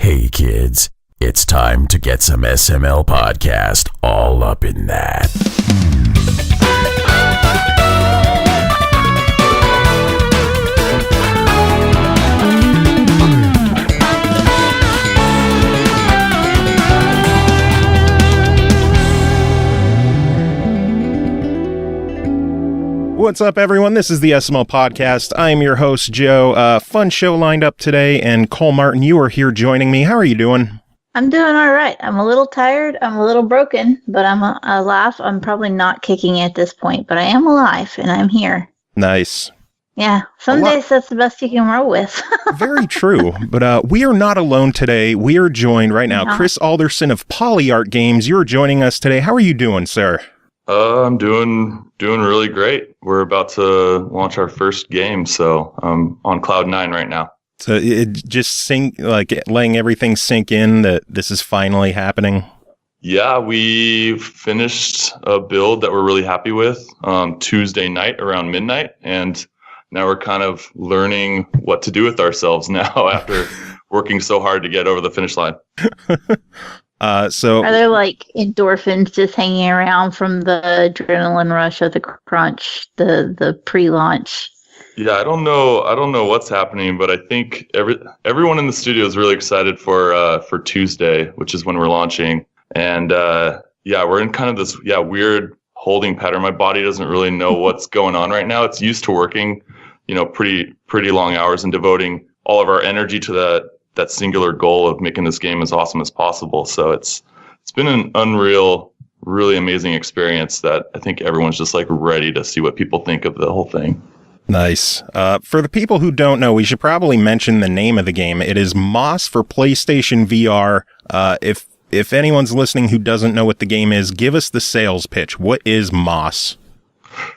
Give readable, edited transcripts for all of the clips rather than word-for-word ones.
Hey kids, it's time to get some SML podcast all up in that. What's up, everyone? This is the SML Podcast. I'm your host, Joe. Fun show lined up today, and Cole Martin, you are here joining me. How are you doing? I'm doing all right. I'm a little tired. I'm a little broken, but I'm alive. I'm probably not kicking at this point, but I am alive, and I'm here. Nice. Yeah, some days that's the best you can roll with. Very true. But we are not alone today. We are joined right now. Chris Alderson of Polyarc Games, you're joining us today. How are you doing, sir? I'm doing really great. We're about to launch our first game, so I'm on cloud 9 right now. So it just letting everything sink in that this is finally happening. Yeah, we finished a build that we're really happy with Tuesday night around midnight, and now we're kind of learning what to do with ourselves now after working so hard to get over the finish line. So are there like endorphins just hanging around from the adrenaline rush of the crunch, the pre-launch? Yeah, I don't know what's happening, but I think everyone in the studio is really excited for Tuesday, which is when we're launching. And we're in kind of this weird holding pattern. My body doesn't really know what's going on right now. It's used to working, pretty long hours and devoting all of our energy to that singular goal of making this game as awesome as possible. So it's been an unreal, really amazing experience that I think everyone's just like ready to see what people think of the whole thing. Nice. For the people who don't know, we should probably mention the name of the game. It is Moss for PlayStation VR. If anyone's listening who doesn't know what the game is, give us the sales pitch. What is Moss?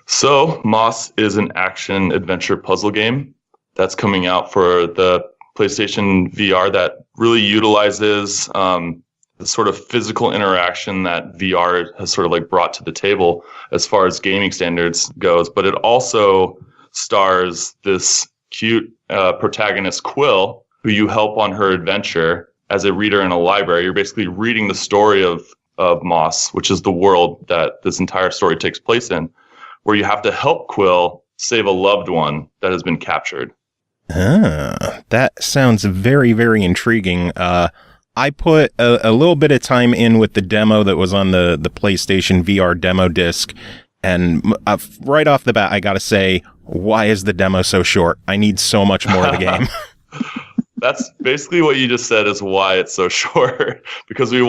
So Moss is an action adventure puzzle game that's coming out for the PlayStation VR that really utilizes the sort of physical interaction that VR has sort of like brought to the table as far as gaming standards goes. But it also stars this cute protagonist, Quill, who you help on her adventure as a reader in a library. You're basically reading the story of Moss, which is the world that this entire story takes place in, where you have to help Quill save a loved one that has been captured. That sounds very, very intriguing. I put a little bit of time in with the demo that was on the PlayStation VR demo disc, and right off the bat, I gotta say, why is the demo so short? I need so much more of the game. That's basically what you just said is why it's so short, because we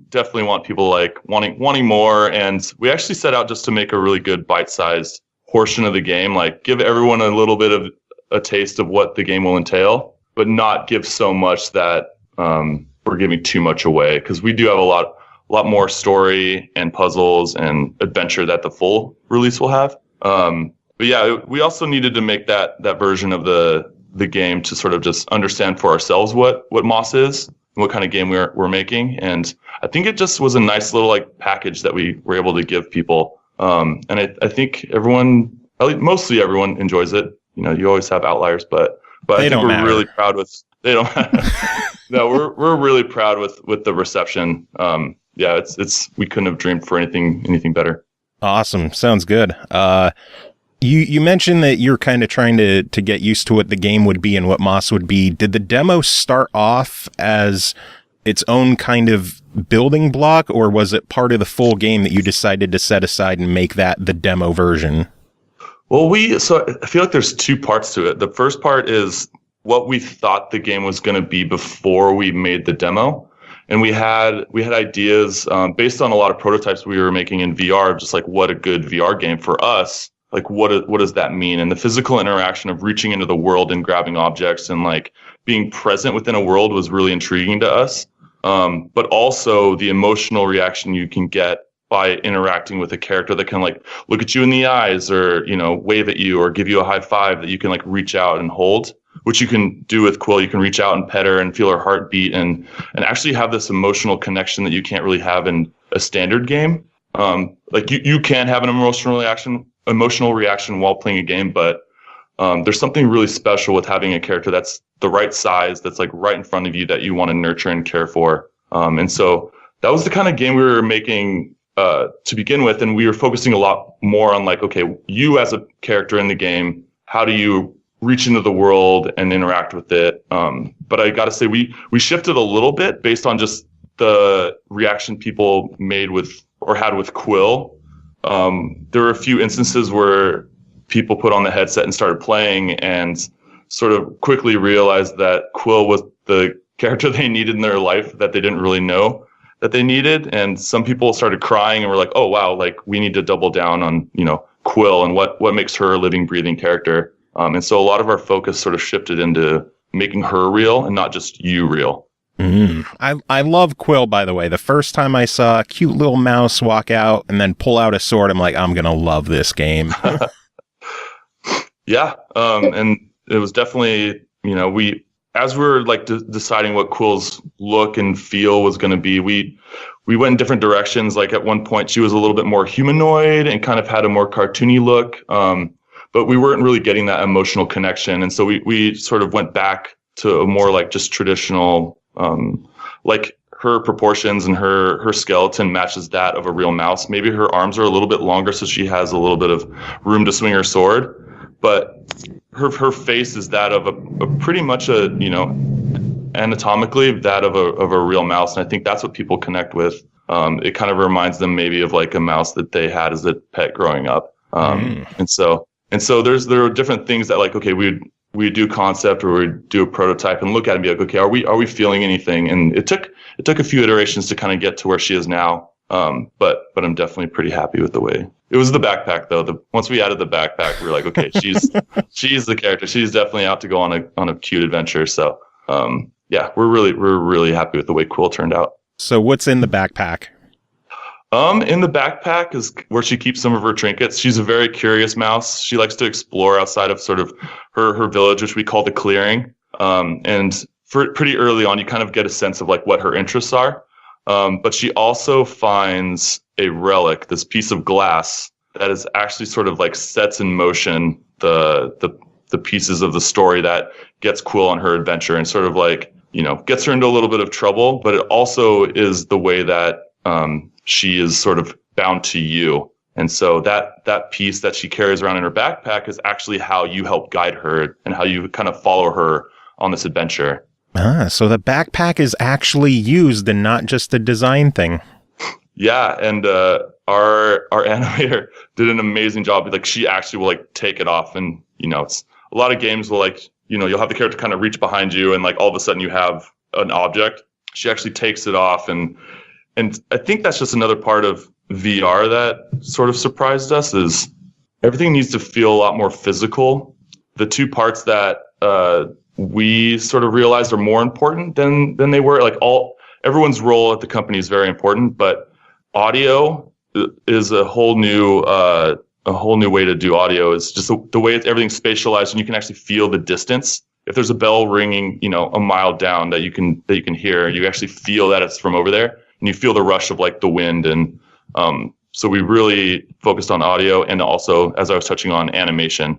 definitely want people like wanting more, and we actually set out just to make a really good bite-sized portion of the game, like give everyone a little bit of a taste of what the game will entail, but not give so much that we're giving too much away, because we do have a lot more story and puzzles and adventure that the full release will have. But yeah, we also needed to make that version of the game to sort of just understand for ourselves what Moss is and what kind of game we're making. And I think it just was a nice little like package that we were able to give people. And I think everyone, at least mostly everyone, enjoys it. You always have outliers, but I think we're really proud with. They don't. No, we're really proud with the reception. It's we couldn't have dreamed for anything better. Awesome, sounds good. You mentioned that you're kind of trying to get used to what the game would be and what Moss would be. Did the demo start off as its own kind of building block, or was it part of the full game that you decided to set aside and make that the demo version? Well, so I feel like there's two parts to it. The first part is what we thought the game was going to be before we made the demo. And we had ideas based on a lot of prototypes we were making in VR, just like what a good VR game for us, like what does that mean? And the physical interaction of reaching into the world and grabbing objects and like being present within a world was really intriguing to us. But also the emotional reaction you can get by interacting with a character that can like look at you in the eyes or, wave at you or give you a high five that you can like reach out and hold, which you can do with Quill. You can reach out and pet her and feel her heartbeat and actually have this emotional connection that you can't really have in a standard game. Like you can have an emotional reaction while playing a game, but there's something really special with having a character that's the right size, that's like right in front of you, that you want to nurture and care for. And so that was the kind of game we were making to begin with. And we were focusing a lot more on like, okay, you as a character in the game, how do you reach into the world and interact with it? But I got to say, we shifted a little bit based on just the reaction people made with or had with Quill. There were a few instances where people put on the headset and started playing and sort of quickly realized that Quill was the character they needed in their life that they didn't really know that they needed. And some people started crying and were like, oh, wow, like we need to double down on, Quill and what makes her a living, breathing character. And so a lot of our focus sort of shifted into making her real and not just you real. I love Quill, by the way. The first time I saw a cute little mouse walk out and then pull out a sword, I'm like, I'm going to love this game. Yeah. And it was definitely, as we were like deciding what Quill's look and feel was going to be, we went in different directions. Like at one point she was a little bit more humanoid and kind of had a more cartoony look. But we weren't really getting that emotional connection. And so we sort of went back to a more like just traditional, like her proportions and her skeleton matches that of a real mouse. Maybe her arms are a little bit longer, so she has a little bit of room to swing her sword. But her face is that of a pretty much anatomically that of a real mouse. And I think that's what people connect with. It kind of reminds them maybe of like a mouse that they had as a pet growing up. And so there are different things that like, okay, we do concept or we do a prototype and look at it and be like, okay, are we feeling anything? And it took a few iterations to kind of get to where she is now. But I'm definitely pretty happy with the way. It was the backpack though. Once we added the backpack, we were like, okay, she's the character. She's definitely out to go on a cute adventure. So yeah, we're really happy with the way Quill turned out. So what's in the backpack? In the backpack is where she keeps some of her trinkets. She's a very curious mouse. She likes to explore outside of sort of her village, which we call the clearing. And for pretty early on, you kind of get a sense of like what her interests are. But she also finds a relic, this piece of glass that is actually sort of like sets in motion the pieces of the story that gets Quill on her adventure and sort of like, gets her into a little bit of trouble. But it also is the way that she is sort of bound to you. And so that piece that she carries around in her backpack is actually how you help guide her and how you kind of follow her on this adventure. So the backpack is actually used and not just a design thing. Yeah, and our animator did an amazing job. Like she actually will like take it off, and it's a lot of games will like you'll have the character kind of reach behind you, and like all of a sudden you have an object. She actually takes it off, and I think that's just another part of VR that sort of surprised us is everything needs to feel a lot more physical. The two parts that we sort of realized are more important than they were. Like everyone's role at the company is very important, but audio is a whole new way to do audio. It's just the way everything's spatialized, and you can actually feel the distance. If there's a bell ringing, a mile down that you can hear, you actually feel that it's from over there, and you feel the rush of like the wind. And so we really focused on audio, and also, as I was touching on, animation.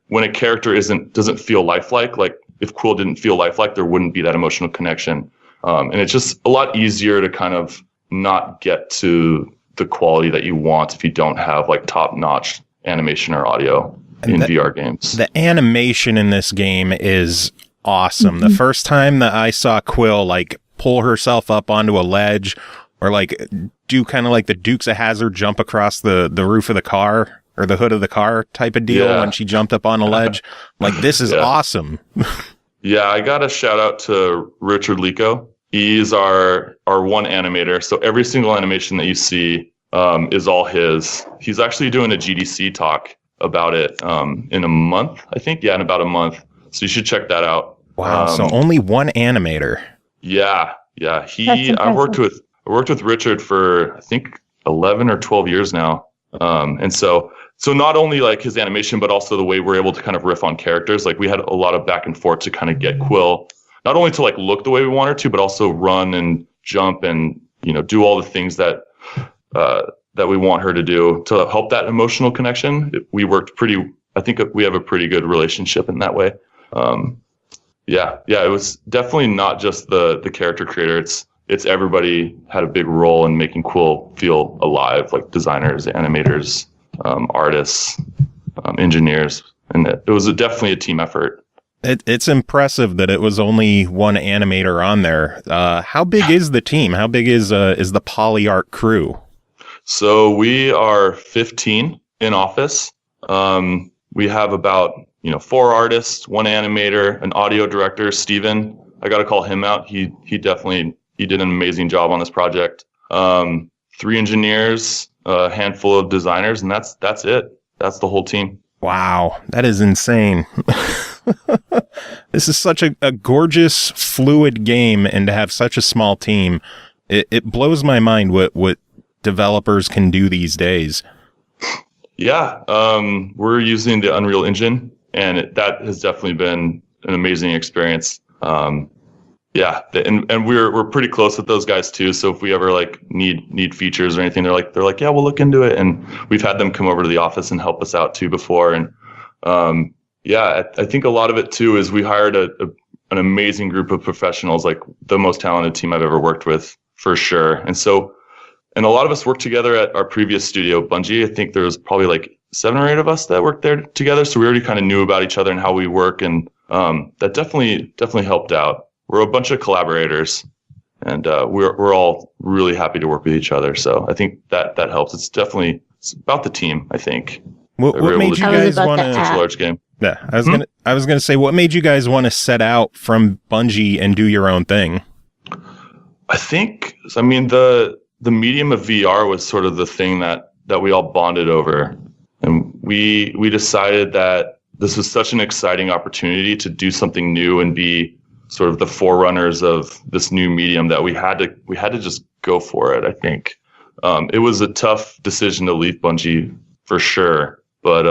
When a character doesn't feel lifelike, like if Quill didn't feel lifelike, there wouldn't be that emotional connection. And it's just a lot easier to kind of not get to the quality that you want if you don't have like top-notch animation or audio in VR games. The animation in this game is awesome. The first time that I saw Quill like pull herself up onto a ledge or like do kind of like the Dukes of Hazzard jump across the roof of the car or the hood of the car type of deal when she jumped up on a ledge. Like, this is awesome. Yeah, I got a shout out to Richard Lico. He's our one animator. So every single animation that you see is all his. He's actually doing a GDC talk about it in a month, I think. Yeah, in about a month. So you should check that out. Wow, so only one animator. Yeah. I worked with Richard for, I think, 11 or 12 years now. And so not only like his animation, but also the way we're able to kind of riff on characters. Like we had a lot of back and forth to kind of get Quill, not only to like look the way we want her to, but also run and jump and, do all the things that we want her to do to help that emotional connection. We worked pretty I think we have a pretty good relationship in that way. It was definitely not just the character creator. It's everybody had a big role in making Quill feel alive, like designers, animators, artists, engineers, and it was definitely a team effort. It's impressive that it was only one animator on there. How big is the team? How big is the Polyarc crew? So we are 15 in office. We have about 4 artists, 1 animator, an audio director, Steven. I got to call him out. He did an amazing job on this project. 3 engineers, a handful of designers, and that's it. That's the whole team. Wow, that is insane. This is such a gorgeous, fluid game, and to have such a small team, it blows my mind what developers can do these days. Yeah, we're using the Unreal Engine, and that has definitely been an amazing experience. And we're pretty close with those guys too. So if we ever need features or anything, they're like, yeah, we'll look into it. And we've had them come over to the office and help us out too before. And I think a lot of it too is we hired an amazing group of professionals, like the most talented team I've ever worked with for sure. And a lot of us worked together at our previous studio, Bungie. I think there was probably 7 or 8 of us that worked there together. So we already kind of knew about each other and how we work. And that definitely helped out. We're a bunch of collaborators, and we're all really happy to work with each other. So I think that helps. It's about the team, I think. What made you guys want to such a large game? Yeah, I was gonna say, what made you guys want to set out from Bungie and do your own thing? The medium of VR was sort of the thing that we all bonded over, and we decided that this was such an exciting opportunity to do something new and be sort of the forerunners of this new medium that we had to just go for it. I think it was a tough decision to leave Bungie for sure, but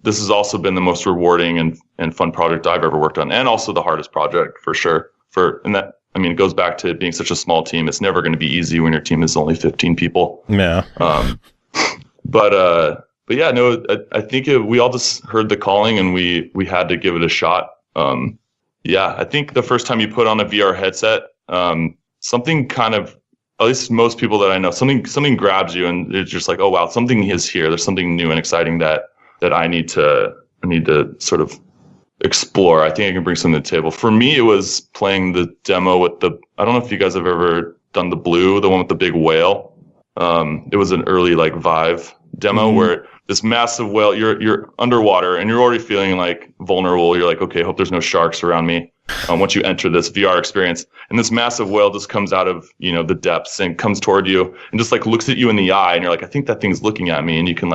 this has also been the most rewarding and fun project I've ever worked on, and also the hardest project for sure. It goes back to being such a small team. It's never going to be easy when your team is only 15 people. Yeah. I think we all just heard the calling and we had to give it a shot. I think the first time you put on a VR headset, something kind of, at least most people that I know, something grabs you and it's just like, oh wow, something is here. There's something new and exciting that I need to sort of explore. I think I can bring something to the table. For me, it was playing the demo with I don't know if you guys have ever done the blue, the one with the big whale. It was an early Vive demo where this massive whale, you're underwater and you're already feeling vulnerable. You're like, okay, hope there's no sharks around me. Once you enter this VR experience, and this massive whale just comes out of the depths and comes toward you and just looks at you in the eye, and you're like, I think that thing's looking at me, and you can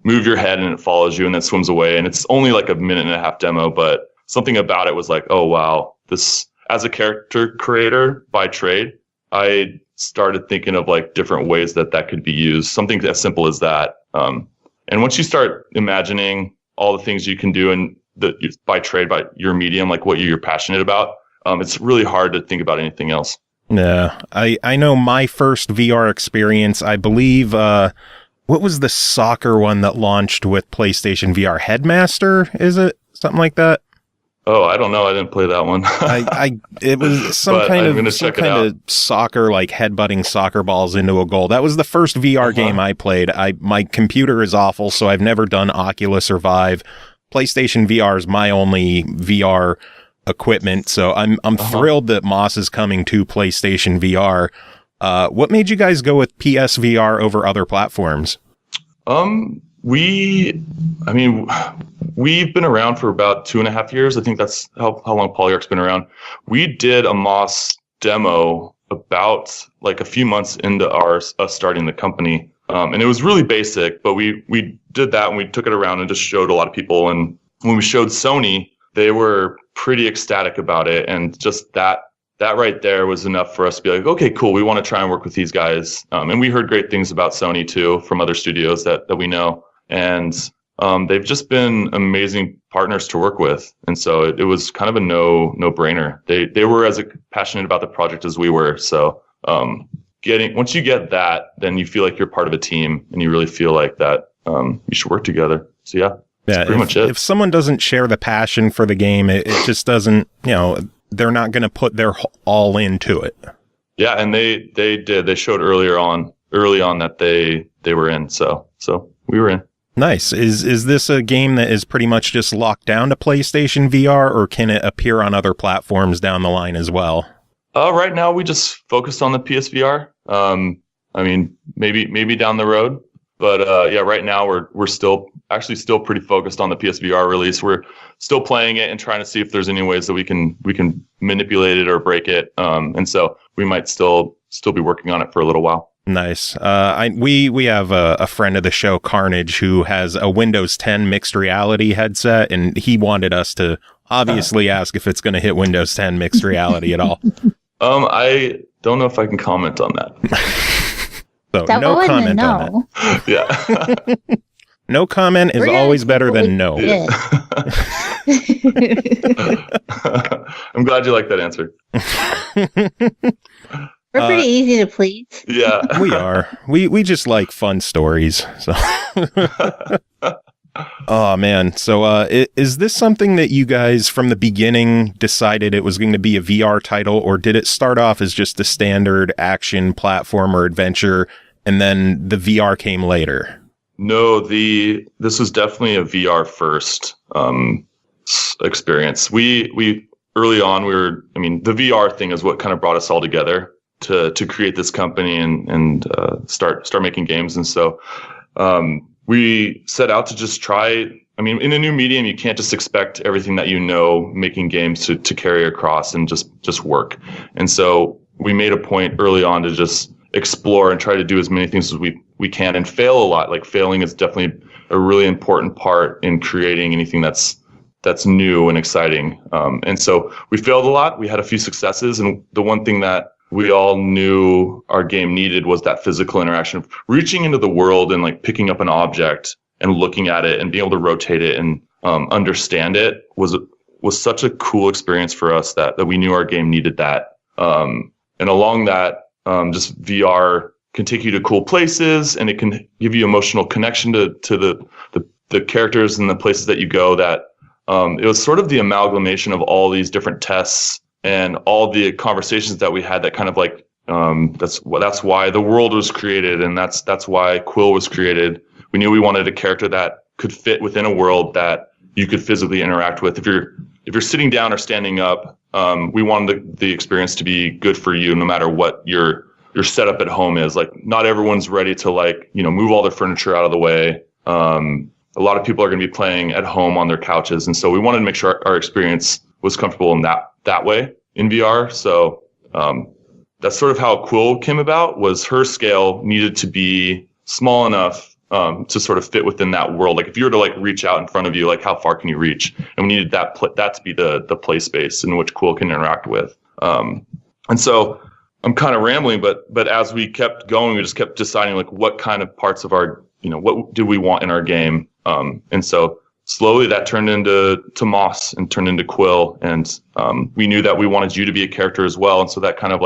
move your head and it follows you and then swims away. And it's only a minute and a half demo, but something about it was oh wow, this, as a character creator by trade, I started thinking of different ways that could be used. Something as simple as that. And once you start imagining all the things you can do and by trade, by your medium, what you're passionate about, it's really hard to think about anything else. Yeah, I know my first VR experience, I believe, what was the soccer one that launched with PlayStation VR? Headmaster, is it? Something like that? Oh, I don't know. I didn't play that one. It was some kind of soccer, headbutting soccer balls into a goal. That was the first VR game I played. My computer is awful, so I've never done Oculus or Vive. PlayStation VR is my only VR equipment, so I'm thrilled that Moss is coming to PlayStation VR. What made you guys go with PSVR over other platforms? We've been around for about 2.5 years. I think that's how long Polyarc's been around. We did a Moss demo about a few months into us starting the company. And it was really basic, but we did that and we took it around and just showed a lot of people. And when we showed Sony, they were pretty ecstatic about it. And just that right there was enough for us to be like, okay, cool. We want to try and work with these guys. And we heard great things about Sony too, from other studios that we know. And they've just been amazing partners to work with. And so it was kind of a no-brainer. They were as passionate about the project as we were. So once you get that, then you feel like you're part of a team and you really feel like that you should work together. yeah, that's pretty much it. If someone doesn't share the passion for the game, it just doesn't, they're not going to put their all into it. Yeah, and they did. They showed early on that they were in. So we were in. Nice. Is this a game that is pretty much just locked down to PlayStation VR, or can it appear on other platforms down the line as well? Right now we just focused on the PSVR. Maybe down the road, but right now we're still pretty focused on the PSVR release. We're still playing it and trying to see if there's any ways that we can manipulate it or break it. And so we might still be working on it for a little while. Nice. We have a friend of the show, Carnage, who has a Windows 10 mixed reality headset, and he wanted us to obviously ask if it's going to hit Windows 10 mixed reality at all. I don't know if I can comment on that. So no comment on that. Yeah. No comment is always better than no. Yeah. I'm glad you like that answer. We're pretty easy to please. Yeah. We are. We just like fun stories. So. Oh, man. So is this something that you guys from the beginning decided it was going to be a VR title, or did it start off as just a standard action platformer adventure and then the VR came later? No, this was definitely a VR first experience. We early on, the VR thing is what kind of brought us all together to create this company and start making games. And so we set out to just try. In a new medium, you can't just expect everything that making games to carry across and just work. And so we made a point early on to just explore and try to do as many things as we can and fail a lot. Like failing is definitely a really important part in creating anything that's new and exciting. And so we failed a lot. We had a few successes, and the one thing that we all knew our game needed was that physical interaction of reaching into the world and like picking up an object and looking at it and being able to rotate it and understand it was such a cool experience for us that we knew our game needed that. And along that, just VR can take you to cool places, and it can give you emotional connection to the characters and the places that you go. That it was sort of the amalgamation of all these different tests and all the conversations that we had that kind of like that's why the world was created, and that's why Quill was created. We knew we wanted a character that could fit within a world that you could physically interact with. If you're sitting down or standing up, we wanted the experience to be good for you, no matter what your setup at home is. Like, not everyone's ready to move all their furniture out of the way. A lot of people are going to be playing at home on their couches, and so we wanted to make sure our experience was comfortable in that way in VR. So that's sort of how Quill came about. Was her scale needed to be small enough to sort of fit within that world. Like if you were to reach out in front of you, how far can you reach? And we needed that to be the play space in which Quill can interact with. And so I'm kind of rambling, but as we kept going, we just kept deciding what kind of parts of our, what do we want in our game? And so slowly that turned into Moss and turned into Quill. And we knew that we wanted you to be a character as well. And so that kind of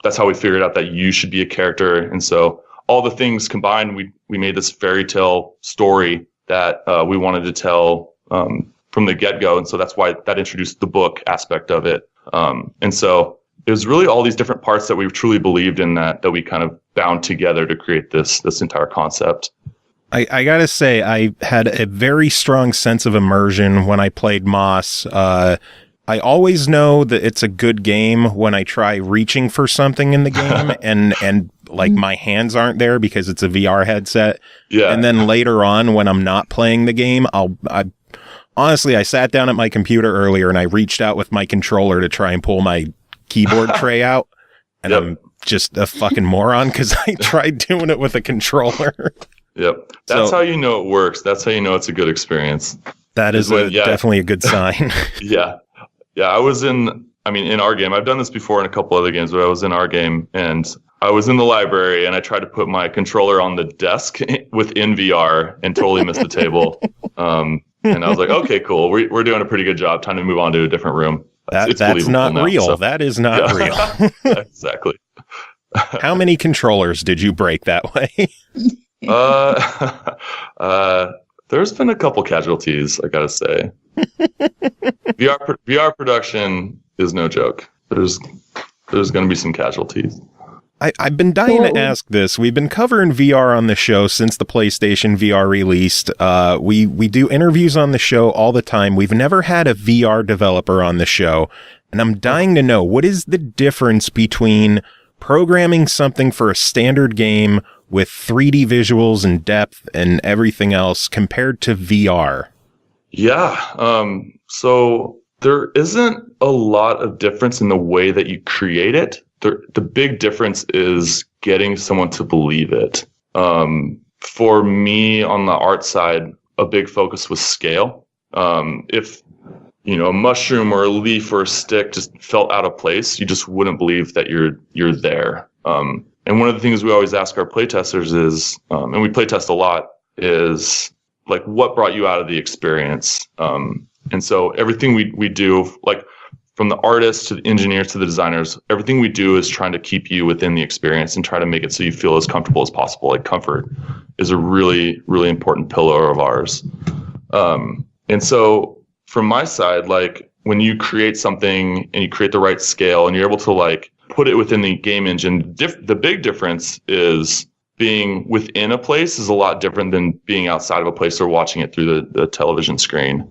that's how we figured out that you should be a character. And so all the things combined, we made this fairy tale story that we wanted to tell from the get-go. And so that's why that introduced the book aspect of it. And so it was really all these different parts that we truly believed in that we kind of bound together to create this entire concept. I gotta say, I had a very strong sense of immersion when I played Moss. I always know that it's a good game when I try reaching for something in the game and my hands aren't there because it's a VR headset. Yeah. And then later on when I'm not playing the game, I sat down at my computer earlier and I reached out with my controller to try and pull my keyboard tray out. And I'm just a fucking moron because I tried doing it with a controller. Yep. That's how you know it works. That's how you know it's a good experience. That is definitely a good sign. Yeah. Yeah. I was in our game. I've done this before in a couple other games, but I was in our game and I was in the library and I tried to put my controller on the desk within VR and totally missed the table. And I was like, okay, cool. We're doing a pretty good job. Time to move on to a different room. That's not real. So. That is not real. Exactly. How many controllers did you break that way? There's been a couple casualties, I gotta say. VR production is no joke. There's going to be some casualties. I've been dying to ask this. We've been covering VR on the show since the PlayStation VR released. We do interviews on the show all the time. We've never had a VR developer on the show. And I'm dying to know, what is the difference between programming something for a standard game with 3D visuals and depth and everything else compared to VR? Yeah. So there isn't a lot of difference in the way that you create it. The big difference is getting someone to believe it. For me, on the art side, a big focus was scale. If a mushroom or a leaf or a stick just felt out of place, you just wouldn't believe that you're there. And one of the things we always ask our playtesters is, and we playtest a lot, is like, what brought you out of the experience? And so everything we do, like from the artists to the engineers to the designers, everything we do is trying to keep you within the experience and try to make it so you feel as comfortable as possible. Like comfort is a really, really important pillar of ours. And so from my side, like when you create something and you create the right scale and you're able to like put it within the game engine, the big difference is being within a place is a lot different than being outside of a place or watching it through the television screen.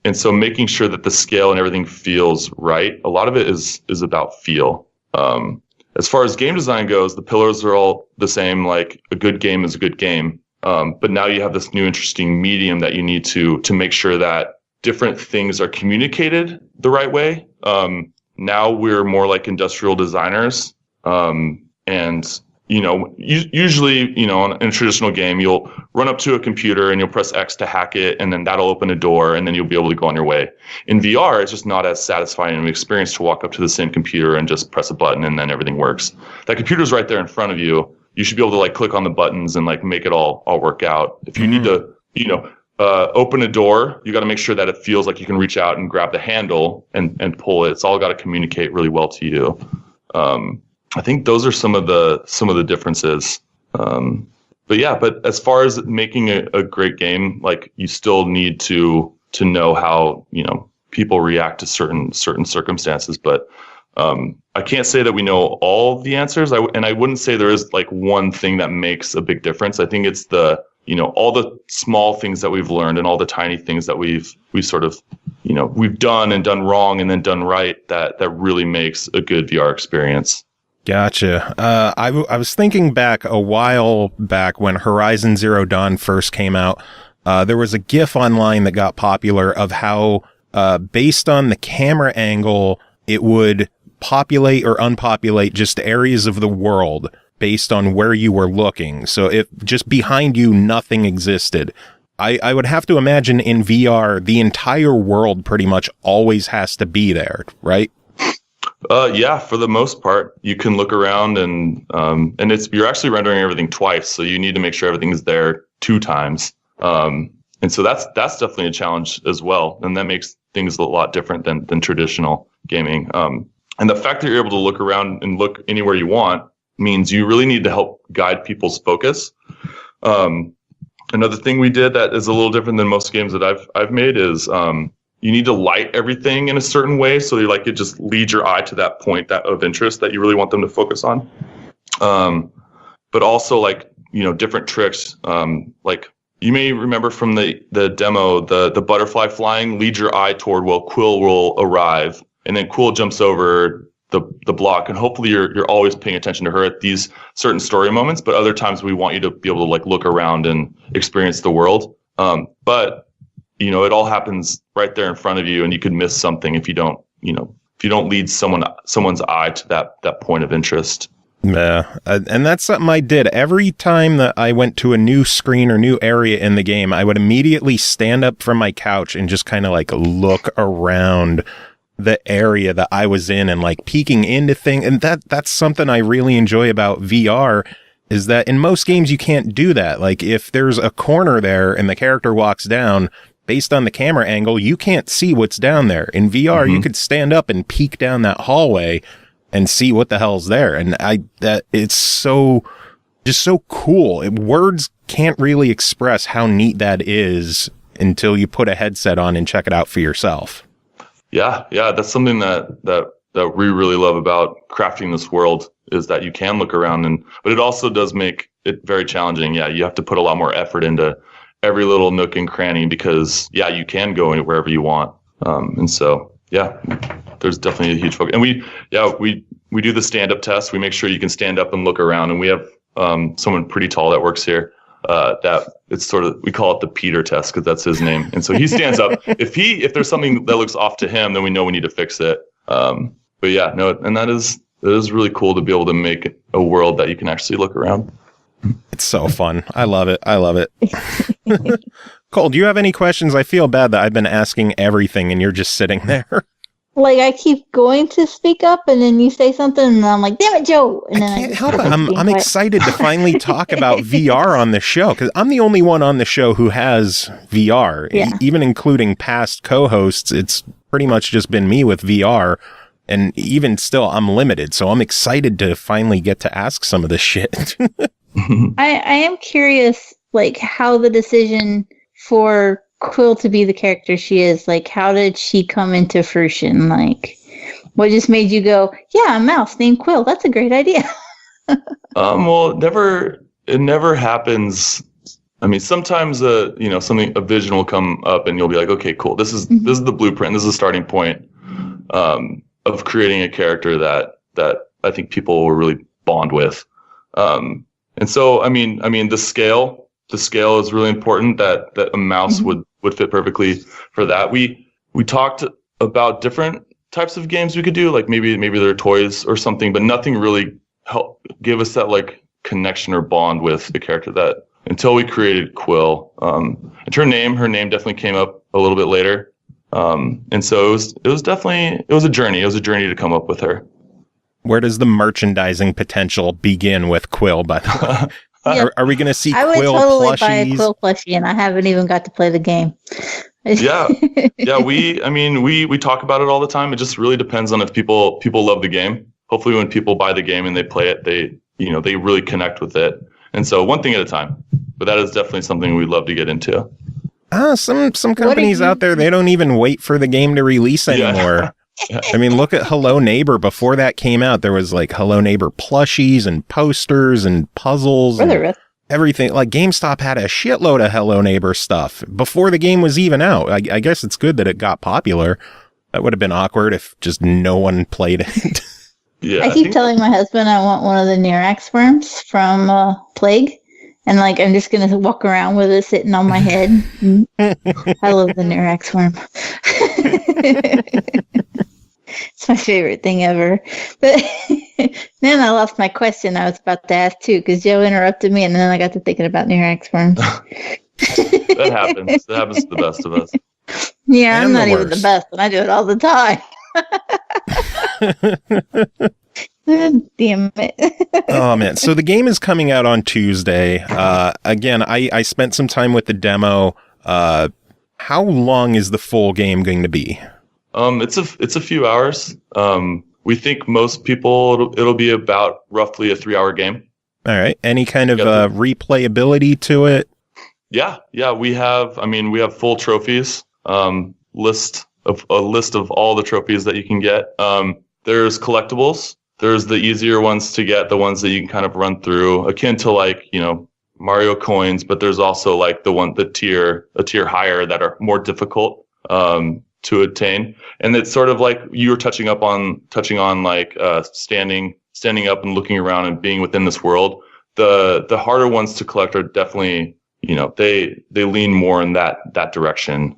And so making sure that the scale and everything feels right, a lot of it is about feel. As far as game design goes, the pillars are all the same, like a good game is a good game. But now you have this new interesting medium that you need to make sure that different things are communicated the right way. Now we're more like industrial designers. And usually, in a traditional game, you'll run up to a computer and you'll press X to hack it, and then that'll open a door, and then you'll be able to go on your way. In VR, it's just not as satisfying an experience to walk up to the same computer and just press a button and then everything works. That computer's right there in front of you. You should be able to like click on the buttons and like make it all work out. If you need to, open a door, you got to make sure that it feels like you can reach out and grab the handle and pull it. It's all got to communicate really well to you. I think those are some of the differences. But as far as making a great game, like you still need to know how, people react to certain circumstances. But I can't say that we know all of the answers. I wouldn't say there is like one thing that makes a big difference. I think it's all the small things that we've learned and all the tiny things that we've sort of, we've done and done wrong and then done right that really makes a good VR experience. Gotcha. I was thinking back a while back when Horizon Zero Dawn first came out. There was a GIF online that got popular of how, based on the camera angle, it would populate or unpopulate just areas of the world based on where you were looking. So if just behind you, nothing existed. I would have to imagine in VR, the entire world pretty much always has to be there, right? Yeah, for the most part, you can look around and you're actually rendering everything twice, so you need to make sure everything's there 2 times. And so that's definitely a challenge as well, and that makes things a lot different than traditional gaming. And the fact that you're able to look around and look anywhere you want means you really need to help guide people's focus. Another thing we did that is a little different than most games that I've made is you need to light everything in a certain way so it just leads your eye to that point of interest that you really want them to focus on. But also different tricks. Like you may remember from the demo, the butterfly flying leads your eye toward Quill will arrive, and then Quill jumps over the block, and hopefully you're always paying attention to her at these certain story moments. But other times we want you to be able to look around and experience the world. But it all happens right there in front of you, and you could miss something if you don't lead someone's eye to that point of interest. Yeah, and that's something I did. Every time that I went to a new screen or new area in the game, I would immediately stand up from my couch and just kind of look around the area that I was in and peeking into things. And that's something I really enjoy about VR, is that in most games you can't do that. Like if there's a corner there and the character walks down, based on the camera angle, you can't see what's down there. In VR, you could stand up and peek down that hallway and see what the hell's there. And it's so just so cool. Words can't really express how neat that is until you put a headset on and check it out for yourself. Yeah, that's something that we really love about crafting this world, is that you can look around, but it also does make it very challenging. Yeah, you have to put a lot more effort into every little nook and cranny, because you can go wherever you want. And so there's definitely a huge focus. And we do the stand-up test. We make sure you can stand up and look around, and we have someone pretty tall that works here. That it's sort of, we call it the Peter test because that's his name. And so he stands up. If there's something that looks off to him, then we know we need to fix it. And that is really cool to be able to make a world that you can actually look around. It's so fun. I love it. Cole, do you have any questions? I feel bad that I've been asking everything and you're just sitting there. Like, I keep going to speak up, and then you say something, and I'm like, damn it, Joe! And then I can't help it. I'm excited to finally talk about VR on the show, because I'm the only one on the show who has VR. Yeah. Even including past co-hosts, it's pretty much just been me with VR, and even still, I'm limited, so I'm excited to finally get to ask some of this shit. I am curious, like, how the decision for Quill to be the character she is, like, how did she come into fruition? Like, what just made you go, yeah, a mouse named Quill, that's a great idea? Well, it never happens. I mean, sometimes a vision will come up and you'll be like, okay, cool, this is the blueprint, this is the starting point of creating a character that I think people will really bond with. And so I mean the scale is really important, that a mouse would fit perfectly for that. We talked about different types of games we could do, like maybe they're toys or something, but nothing really gave us that like connection or bond with the character that until we created Quill. And her name definitely came up a little bit later. And so it was a journey. It was a journey to come up with her. Where does the merchandising potential begin with Quill, by the way? Yeah. Are we going to see I would Quill totally plushies? buy a Quill plushie, and I haven't even got to play the game. Yeah. We talk about it all the time. It just really depends on if people love the game. Hopefully when people buy the game and they play it, they really connect with it. And so one thing at a time, but that is definitely something we'd love to get into. Some companies out there, they don't even wait for the game to release anymore. Yeah. I mean, look at Hello Neighbor. Before that came out, there was like Hello Neighbor plushies and posters and puzzles and everything. Like GameStop had a shitload of Hello Neighbor stuff before the game was even out. I guess it's good that it got popular. That would have been awkward if just no one played it. Yeah, I keep telling my husband I want one of the Nirax worms from Plague. And like, I'm just going to walk around with it sitting on my head. I love the Nirax worm. It's my favorite thing ever. But then I lost my question I was about to ask too, because Joe interrupted me, and then I got to thinking about Nirax worms. That happens. That happens to the best of us. Yeah, I'm not even the best, and I do it all the time. Damn it. Oh man, so the game is coming out on Tuesday. Again, I spent some time with the demo. How long is the full game going to be? It's a few hours. We think most people it'll be about roughly a 3-hour game. All right. Any kind of replayability to it? Yeah. We have full trophies. List of all the trophies that you can get. There's collectibles. There's the easier ones to get, the ones that you can kind of run through, akin to like, Mario coins, but there's also like a tier higher that are more difficult to attain. And it's sort of like you were touching on like standing up and looking around and being within this world. The harder ones to collect are definitely, they lean more in that direction.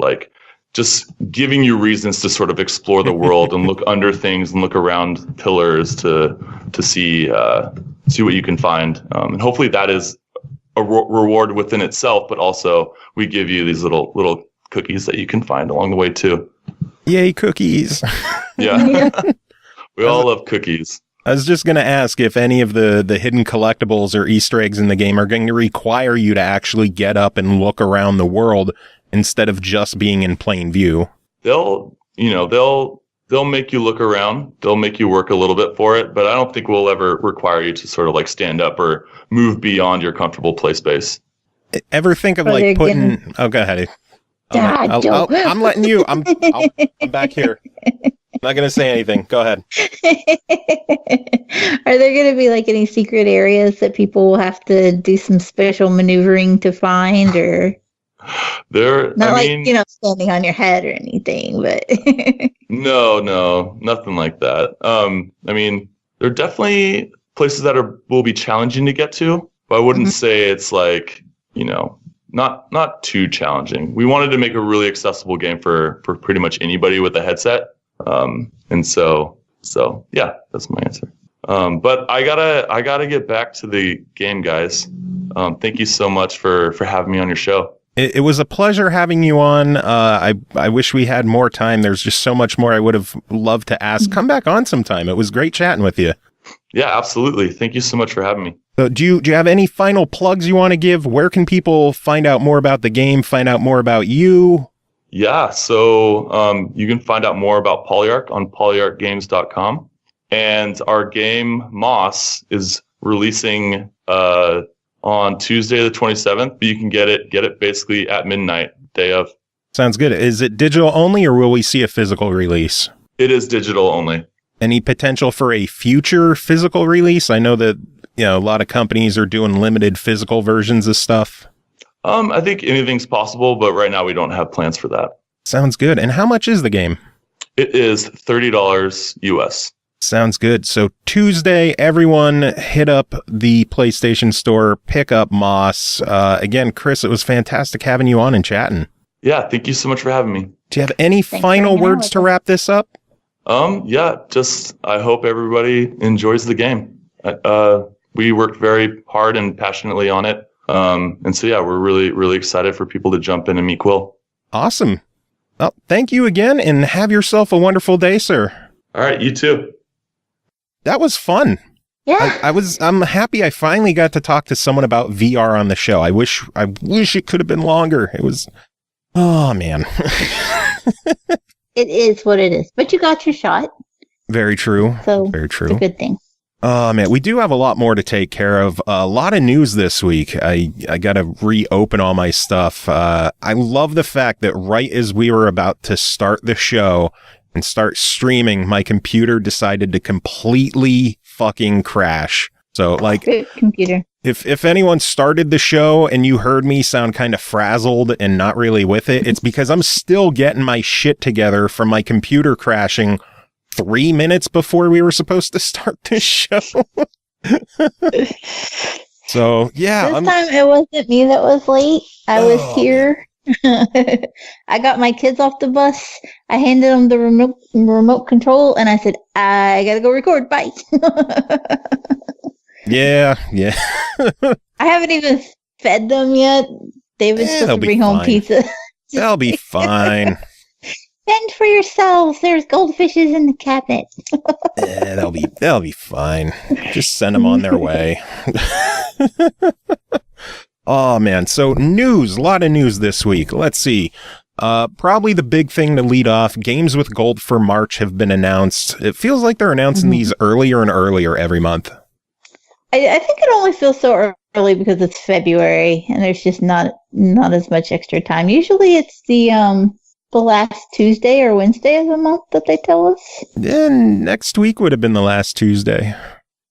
Like just giving you reasons to sort of explore the world and look under things and look around pillars to see what you can find. And hopefully that is a reward within itself, but also we give you these little cookies that you can find along the way too. Yay, cookies. Yeah. We all love cookies. I was just going to ask if any of the hidden collectibles or Easter eggs in the game are going to require you to actually get up and look around the world instead of just being in plain view. They'll they'll make you look around. They'll make you work a little bit for it, but I don't think we'll ever require you to sort of like stand up or move beyond your comfortable play space. Ever think of like putting? Oh, go ahead. I'm letting you. I'm back here. I'm not gonna say anything. Go ahead. Are there gonna be like any secret areas that people will have to do some special maneuvering to find, or standing on your head or anything? But no, nothing like that. I mean, there are definitely places that will be challenging to get to, but I wouldn't say it's like, not too challenging. We wanted to make a really accessible game for pretty much anybody with a headset. And so yeah, that's my answer. But I gotta get back to the game, guys. Thank you so much for having me on your show. It was a pleasure having you on. I wish we had more time. There's just so much more I would have loved to ask. Come back on sometime. It was great chatting with you. Yeah, absolutely. Thank you so much for having me. So do you have any final plugs you want to give? Where can people find out more about the game, find out more about you? Yeah, so you can find out more about Polyarc on polyarcgames.com. And our game, Moss, is releasing on Tuesday the 27th, but you can get it basically at midnight, day of. Sounds good. Is it digital only, or will we see a physical release? It is digital only. Any potential for a future physical release? I know that a lot of companies are doing limited physical versions of stuff. I think anything's possible, but right now we don't have plans for that. Sounds good. And how much is the game? It is $30 US. Sounds good. So Tuesday, everyone hit up the PlayStation Store, pick up Moss. Again, Chris, it was fantastic having you on and chatting. Yeah, thank you so much for having me. Do you have any final words to wrap this up? Yeah, just I hope everybody enjoys the game. We worked very hard and passionately on it. And so, yeah, we're really, really excited for people to jump in and meet Quill. Awesome. Well, thank you again, and have yourself a wonderful day, sir. All right, you too. That was fun. Yeah. I'm happy I finally got to talk to someone about VR on the show. I wish it could have been longer. It was, oh man. It is what it is, but you got your shot. Very true. So very true. It's a good thing. Oh man, we do have a lot more to take care of. A lot of news this week. I got to reopen all my stuff. I love the fact that right as we were about to start the show and start streaming, my computer decided to completely fucking crash. So like, computer. If anyone started the show and you heard me sound kind of frazzled and not really with it, it's because I'm still getting my shit together from my computer crashing 3 minutes before we were supposed to start this show. So yeah, this time it wasn't me that was late. I was here. I got my kids off the bus. I handed them the remote control, and I said, "I gotta go record. Bye." Yeah. I haven't even fed them yet. David's supposed to bring home pizza. They'll be fine. Fend for yourselves. There's goldfishes in the cabinet. Yeah, they'll be fine. Just send them on their way. Oh man, so news, a lot of news this week. Let's see. Probably the big thing to lead off, games with gold for March have been announced. It feels like they're announcing these earlier and earlier every month. I think it only feels so early because it's February and there's just not as much extra time. Usually it's the last Tuesday or Wednesday of the month that they tell us. Then next week would have been the last Tuesday.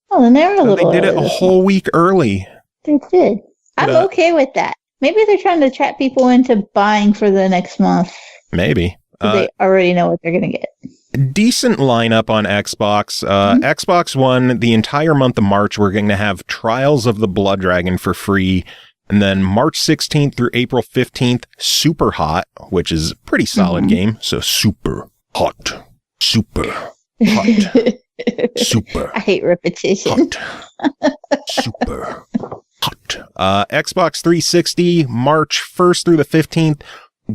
Oh, then they were a little. They did it a whole week early. They did. I'm okay with that. Maybe they're trying to trap people into buying for the next month. Maybe. They already know what they're going to get. Decent lineup on Xbox. Xbox One, the entire month of March, we're going to have Trials of the Blood Dragon for free. And then March 16th through April 15th, Super Hot, which is a pretty solid game. So super hot. Super hot. Super. I hate repetition. Hot. Super hot. Xbox 360, March 1st through the 15th.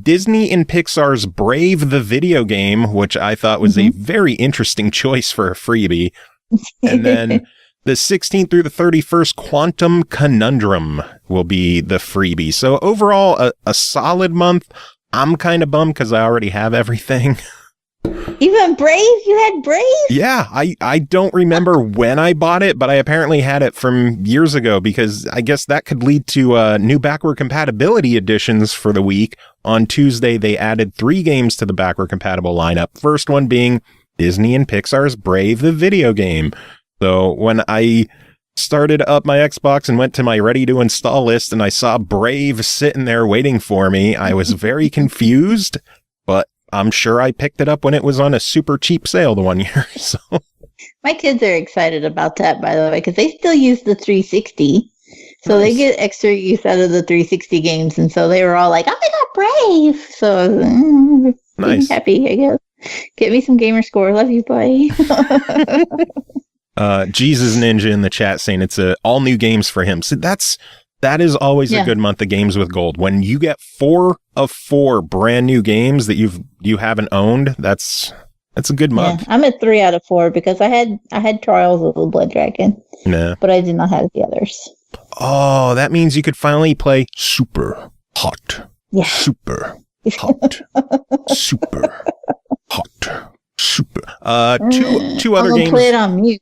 Disney and Pixar's Brave the video game, which I thought was a very interesting choice for a freebie. And then the 16th through the 31st, Quantum Conundrum will be the freebie. So overall, a solid month. I'm kind of bummed because I already have everything. Even Brave? You had Brave? Yeah, I don't remember when I bought it, but I apparently had it from years ago because I guess that could lead to new backward compatibility additions for the week. On Tuesday, they added 3 games to the backward compatible lineup. First one being Disney and Pixar's Brave the video game. So when I started up my Xbox and went to my ready to install list and I saw Brave sitting there waiting for me, I was very confused, but I'm sure I picked it up when it was on a super cheap sale the one year. So my kids are excited about that, by the way, because they still use the 360. So Nice. they get extra use out of the 360 games. And so they were all like, oh, I got Brave. So I was Nice. happy, I guess. Get me some gamer score. Love you, buddy. Jesus Ninja in the chat saying it's all new games for him. So that is always a good month of games with gold. When you get 4 of 4 brand new games that you haven't owned, that's a good month. Yeah, I'm at 3 out of 4 because I had Trials of the Blood Dragon. Nah. But I did not have the others. Oh, that means you could finally play Super Hot. Yeah. Super Hot. Super Hot. Super. Two other games. Play it on mute.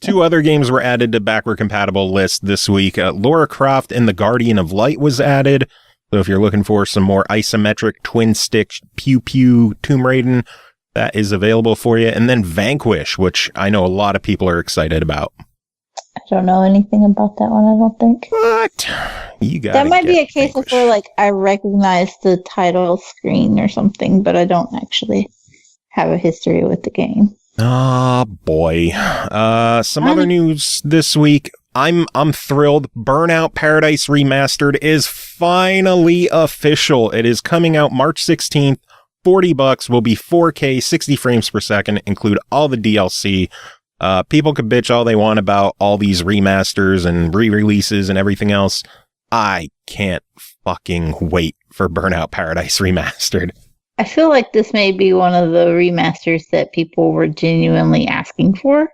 2 other games were added to backward compatible list this week. Lara Croft and the Guardian of Light was added. So if you're looking for some more isometric twin stick pew pew Tomb Raider, that is available for you. And then Vanquish, which I know a lot of people are excited about. I don't know anything about that one, I don't think. What? You got that might be a case of where like I recognize the title screen or something, but I don't actually have a history with the game. Oh boy. Some other news this week. I'm thrilled. Burnout Paradise Remastered is finally official. It is coming out March 16th. $40 will be 4K, 60 frames per second, include all the DLC. People could bitch all they want about all these remasters and re-releases and everything else. I can't fucking wait for Burnout Paradise Remastered. I feel like this may be one of the remasters that people were genuinely asking for,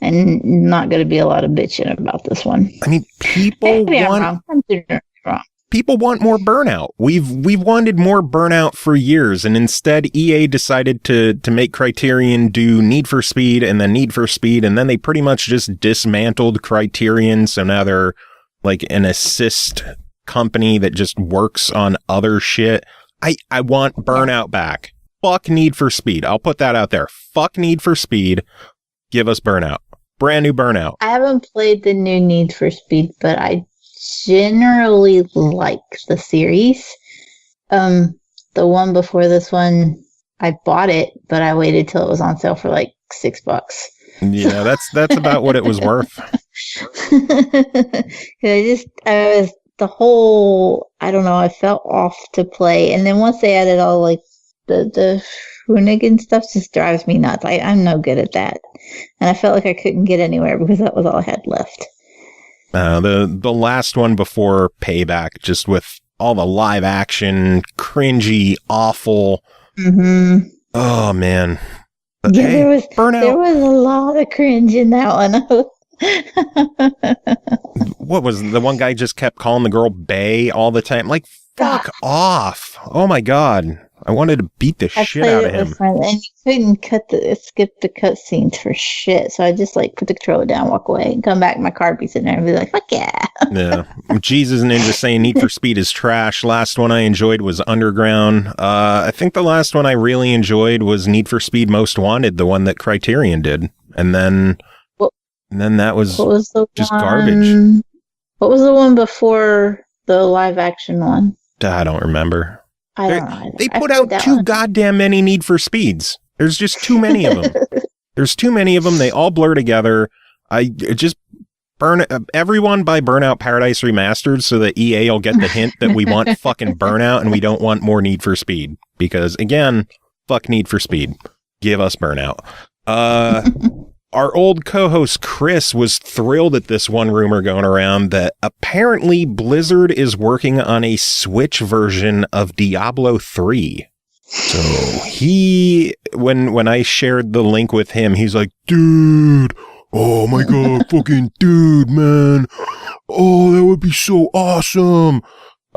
and not going to be a lot of bitching about this one. I mean, people want more Burnout. We've wanted more Burnout for years, and instead EA decided to make Criterion do Need for Speed and then Need for Speed, and then they pretty much just dismantled Criterion, so now they're like an assist company that just works on other shit. I want Burnout back. Fuck Need for Speed. I'll put that out there. Fuck Need for Speed. Give us Burnout. Brand new Burnout. I haven't played the new Need for Speed, but I generally like the series. The one before this one, I bought it, but I waited till it was on sale for like $6. Yeah, that's about what it was worth. I don't know, I felt off to play. And then once they added all like the Hoonigan stuff, just drives me nuts. I'm no good at that. And I felt like I couldn't get anywhere because that was all I had left. The last one before Payback, just with all the live action, cringy, awful. Mm-hmm. Oh man. But, yeah, hey, there was Burnout. a lot of cringe in that one. What was the one guy just kept calling the girl Bae all the time? Like, fuck off. Oh my God. I wanted to beat the shit out of him. And you couldn't skip the cutscenes for shit. So I just like put the controller down, walk away, and come back. My car be sitting there and be like, fuck yeah. Yeah. Jesus Ninja saying Need for Speed is trash. Last one I enjoyed was Underground. I think the last one I really enjoyed was Need for Speed Most Wanted, the one that Criterion did. And then that was just garbage. What was the one before the live action one? I don't remember. I don't know. They put out too goddamn many Need for Speeds. There's just too many of them. There's too many of them. They all blur together. Everyone buy Burnout Paradise Remastered so that EA will get the hint that we want fucking Burnout and we don't want more Need for Speed. Because again, fuck Need for Speed. Give us Burnout. Our old co-host Chris was thrilled at this one rumor going around that apparently Blizzard is working on a Switch version of Diablo 3. So when I shared the link with him, he's like, dude, oh my God, fucking dude, man. Oh, that would be so awesome.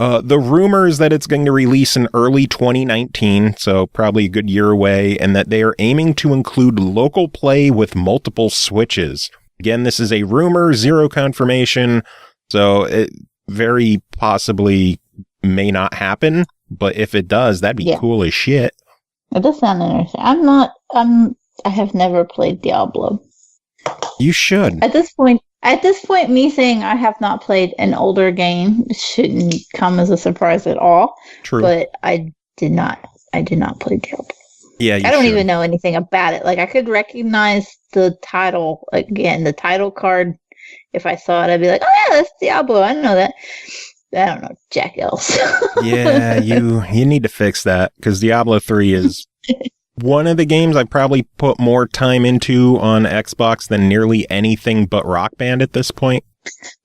The rumor is that it's going to release in early 2019, so probably a good year away, and that they are aiming to include local play with multiple switches. Again, this is a rumor, zero confirmation, so it very possibly may not happen, but if it does, that'd be cool as shit. It does sound interesting. I have never played Diablo. You should. At this point, me saying I have not played an older game shouldn't come as a surprise at all. True. But I did not play Diablo. Yeah, I don't even know anything about it. Like, I could recognize the title, again, the title card. If I saw it, I'd be like, oh yeah, that's Diablo. I know that. I don't know jack else. Yeah, you need to fix that, because Diablo 3 is one of the games I probably put more time into on Xbox than nearly anything but Rock Band at this point.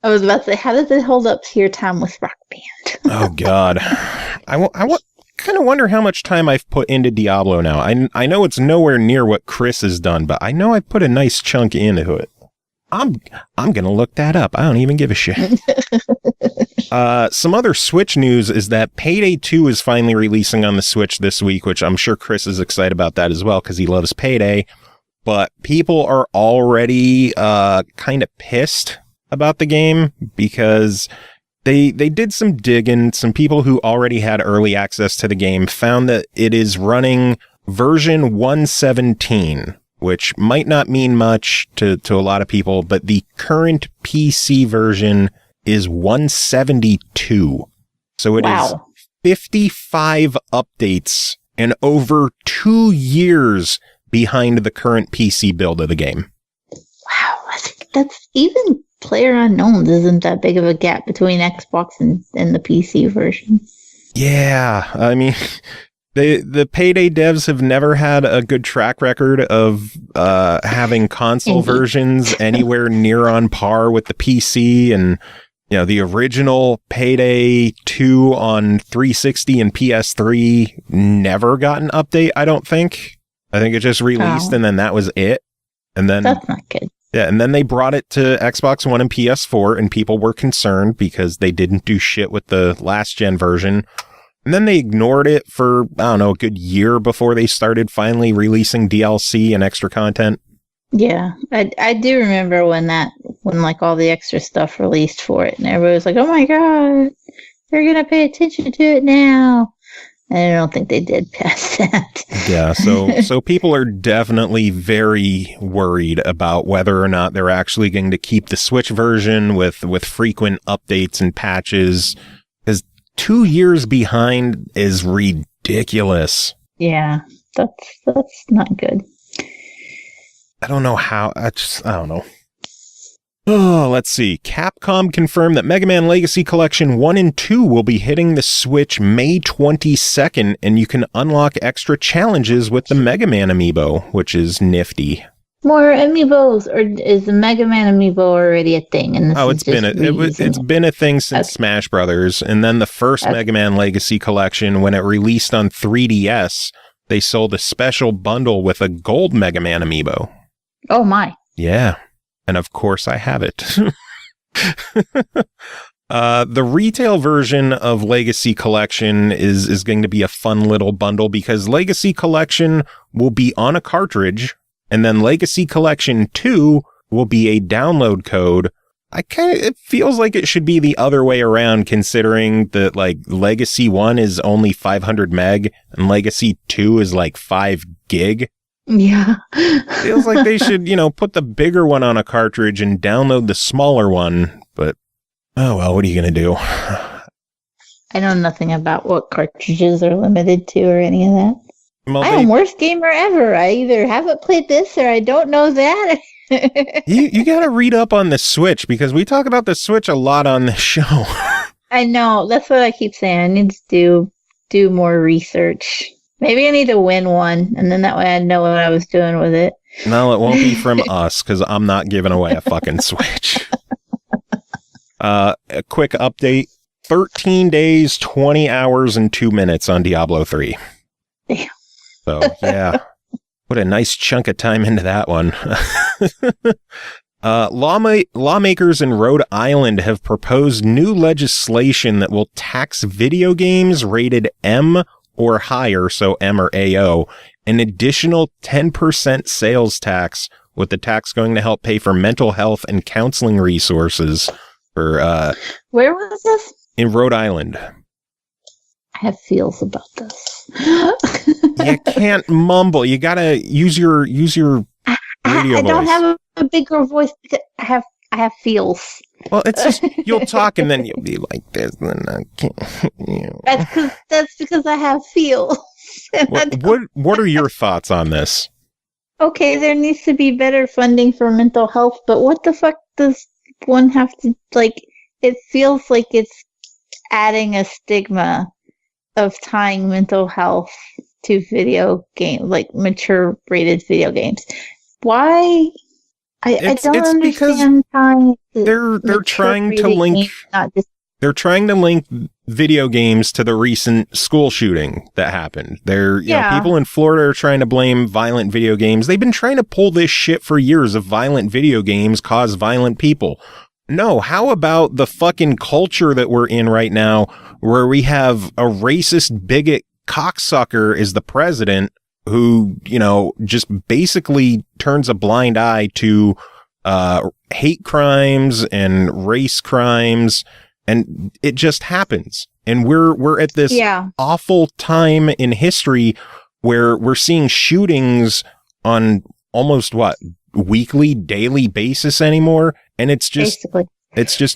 I was about to say, how does it hold up to your time with Rock Band? Oh, God. I kind of wonder how much time I've put into Diablo now. I know it's nowhere near what Chris has done, but I know I put a nice chunk into it. I'm going to look that up. I don't even give a shit. Some other Switch news is that Payday 2 is finally releasing on the Switch this week, which I'm sure Chris is excited about that as well, because he loves Payday. But people are already kind of pissed about the game, because they did some digging. Some people who already had early access to the game found that it is running version 117, which might not mean much to a lot of people, but the current PC version is 172. So it is 55 updates and over 2 years behind the current PC build of the game. Wow, I think that's even PlayerUnknown's isn't that big of a gap between Xbox and the PC version. Yeah, I mean, the Payday devs have never had a good track record of having console versions anywhere near on par with the PC. And, you know, the original Payday 2 on 360 and PS3 never got an update, I don't think. I think it just released and then that was it. And then that's not good. Yeah, and then they brought it to Xbox One and PS4, and people were concerned because they didn't do shit with the last gen version. And then they ignored it for, I don't know, a good year before they started finally releasing DLC and extra content. Yeah, I do remember when like all the extra stuff released for it, and everybody was like, oh my god, they're going to pay attention to it now. And I don't think they did past that. Yeah, so people are definitely very worried about whether or not they're actually going to keep the Switch version with frequent updates and patches. Because 2 years behind is ridiculous. Yeah, that's not good. I don't know how. I don't know. Oh, let's see. Capcom confirmed that Mega Man Legacy Collection 1 and 2 will be hitting the Switch May 22nd, and you can unlock extra challenges with the Mega Man amiibo, which is nifty. More amiibos, or is the Mega Man amiibo already a thing? And it's been a thing since Smash Brothers, and then the first Mega Man Legacy Collection, when it released on 3DS, they sold a special bundle with a gold Mega Man amiibo. Oh my! Yeah. And of course I have it. The retail version of Legacy Collection is going to be a fun little bundle, because Legacy Collection will be on a cartridge, and then Legacy Collection 2 will be a download code. It feels like it should be the other way around, considering that like Legacy 1 is only 500 meg and Legacy 2 is like 5 gig. Yeah. Feels like they should, put the bigger one on a cartridge and download the smaller one. But, oh well, what are you going to do? I know nothing about what cartridges are limited to or any of that. Well, I'm worst gamer ever. I either haven't played this or I don't know that. you got to read up on the Switch, because we talk about the Switch a lot on this show. I know. That's what I keep saying. I need to do more research. Maybe I need to win one, and then that way I know what I was doing with it. No, it won't be from us, because I'm not giving away a fucking Switch. A quick update. 13 days, 20 hours, and 2 minutes on Diablo 3. Damn. So, yeah. Put a nice chunk of time into that one. Lawmakers in Rhode Island have proposed new legislation that will tax video games rated M or higher, so M or AO, an additional 10% sales tax, with the tax going to help pay for mental health and counseling resources for Where was this? in Rhode Island. I have feels about this. You can't mumble. You gotta use your radio I don't voice. have a bigger voice because I have feels. Well, it's just you'll talk and then you'll be like this, and I can't. You know. That's because I have feels. What are your thoughts on this? Okay, there needs to be better funding for mental health, but what the fuck does one have to, like, it feels like it's adding a stigma of tying mental health to video games, like mature rated video games. Why? I don't understand tying. They're trying to link. Games, not just They're trying to link video games to the recent school shooting that happened. You know, people in Florida are trying to blame violent video games. They've been trying to pull this shit for years of violent video games cause violent people. No, how about the fucking culture that we're in right now where we have a racist bigot cocksucker is the president who, you know, just basically turns a blind eye to hate crimes and race crimes. And it just happens. And we're at this awful time in history where we're seeing shootings on almost weekly, daily basis anymore. And it's just,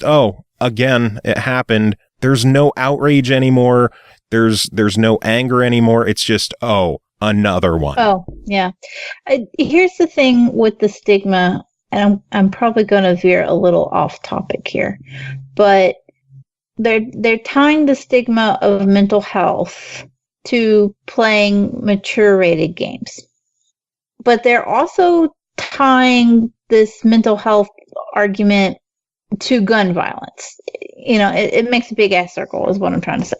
oh, again, it happened. There's no outrage anymore. There's no anger anymore. It's just, oh, another one. Oh, yeah. Here's the thing with the stigma, and I'm probably going to veer a little off topic here, but they're tying the stigma of mental health to playing mature rated games. But they're also tying this mental health argument to gun violence. You know, it makes a big ass circle is what I'm trying to say.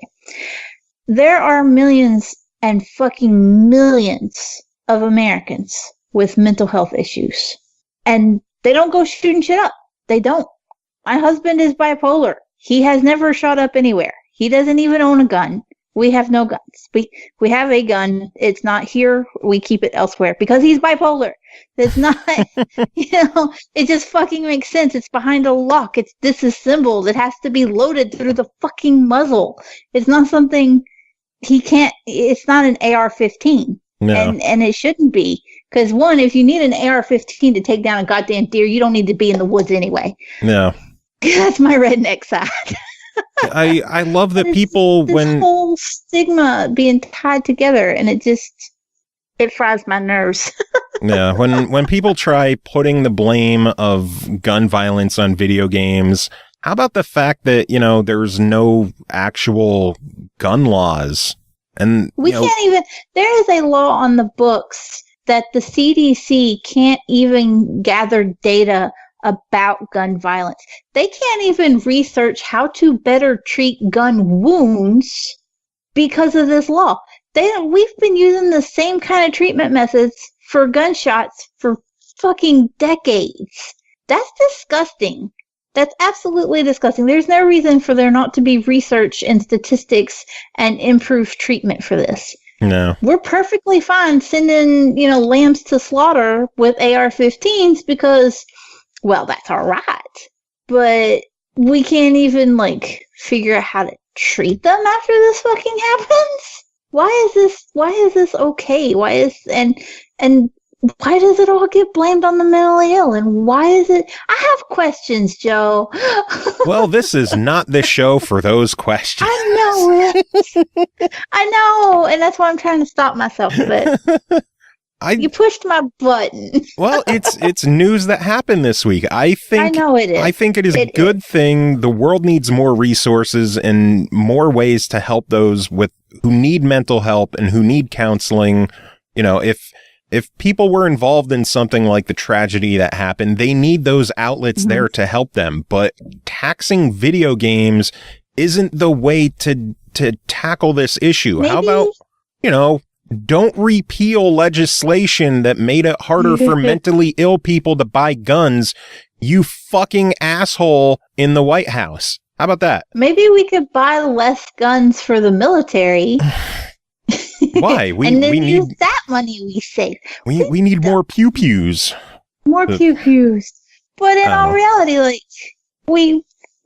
There are millions and fucking millions of Americans with mental health issues. And they don't go shooting shit up. They don't. My husband is bipolar. He has never shot up anywhere. He doesn't even own a gun. We have no guns. We have a gun. It's not here. We keep it elsewhere because he's bipolar. It's not, you know, it just fucking makes sense. It's behind a lock. It's disassembled. It has to be loaded through the fucking muzzle. It's not something he can't, it's not an AR-15. No. And it shouldn't be. Because one, if you need an AR-15 to take down a goddamn deer, you don't need to be in the woods anyway. No. That's my redneck side. I love that people this whole stigma being tied together, and it fries my nerves. Yeah, when people try putting the blame of gun violence on video games, how about the fact that, you know, there's no actual gun laws? And we can't even, there is a law on the books that the CDC can't even gather data about gun violence. They can't even research how to better treat gun wounds because of this law. We've been using the same kind of treatment methods for gunshots for fucking decades. That's disgusting. That's absolutely disgusting. There's no reason for there not to be research and statistics and improved treatment for this. No. We're perfectly fine sending, you know, lambs to slaughter with AR-15s because, well, that's all right. But we can't even, like, figure out how to treat them after this fucking happens? Why is this okay? And why does it all get blamed on the mentally ill? And why is it? I have questions, Joe. Well, this is not the show for those questions. I know it. I know, and that's why I'm trying to stop myself. But you pushed my button. Well, it's news that happened this week. I know it is. I think it is a good thing. The world needs more resources and more ways to help those who need mental help and who need counseling. You know, if people were involved in something like the tragedy that happened, they need those outlets there to help them. But taxing video games isn't the way to tackle this issue. How about, you know, don't repeal legislation that made it harder for mentally ill people to buy guns. You fucking asshole in the White House. How about that? Maybe we could buy less guns for the military. Why? We use need that money we save. we need more pew pews. More pew pews. But in all reality, like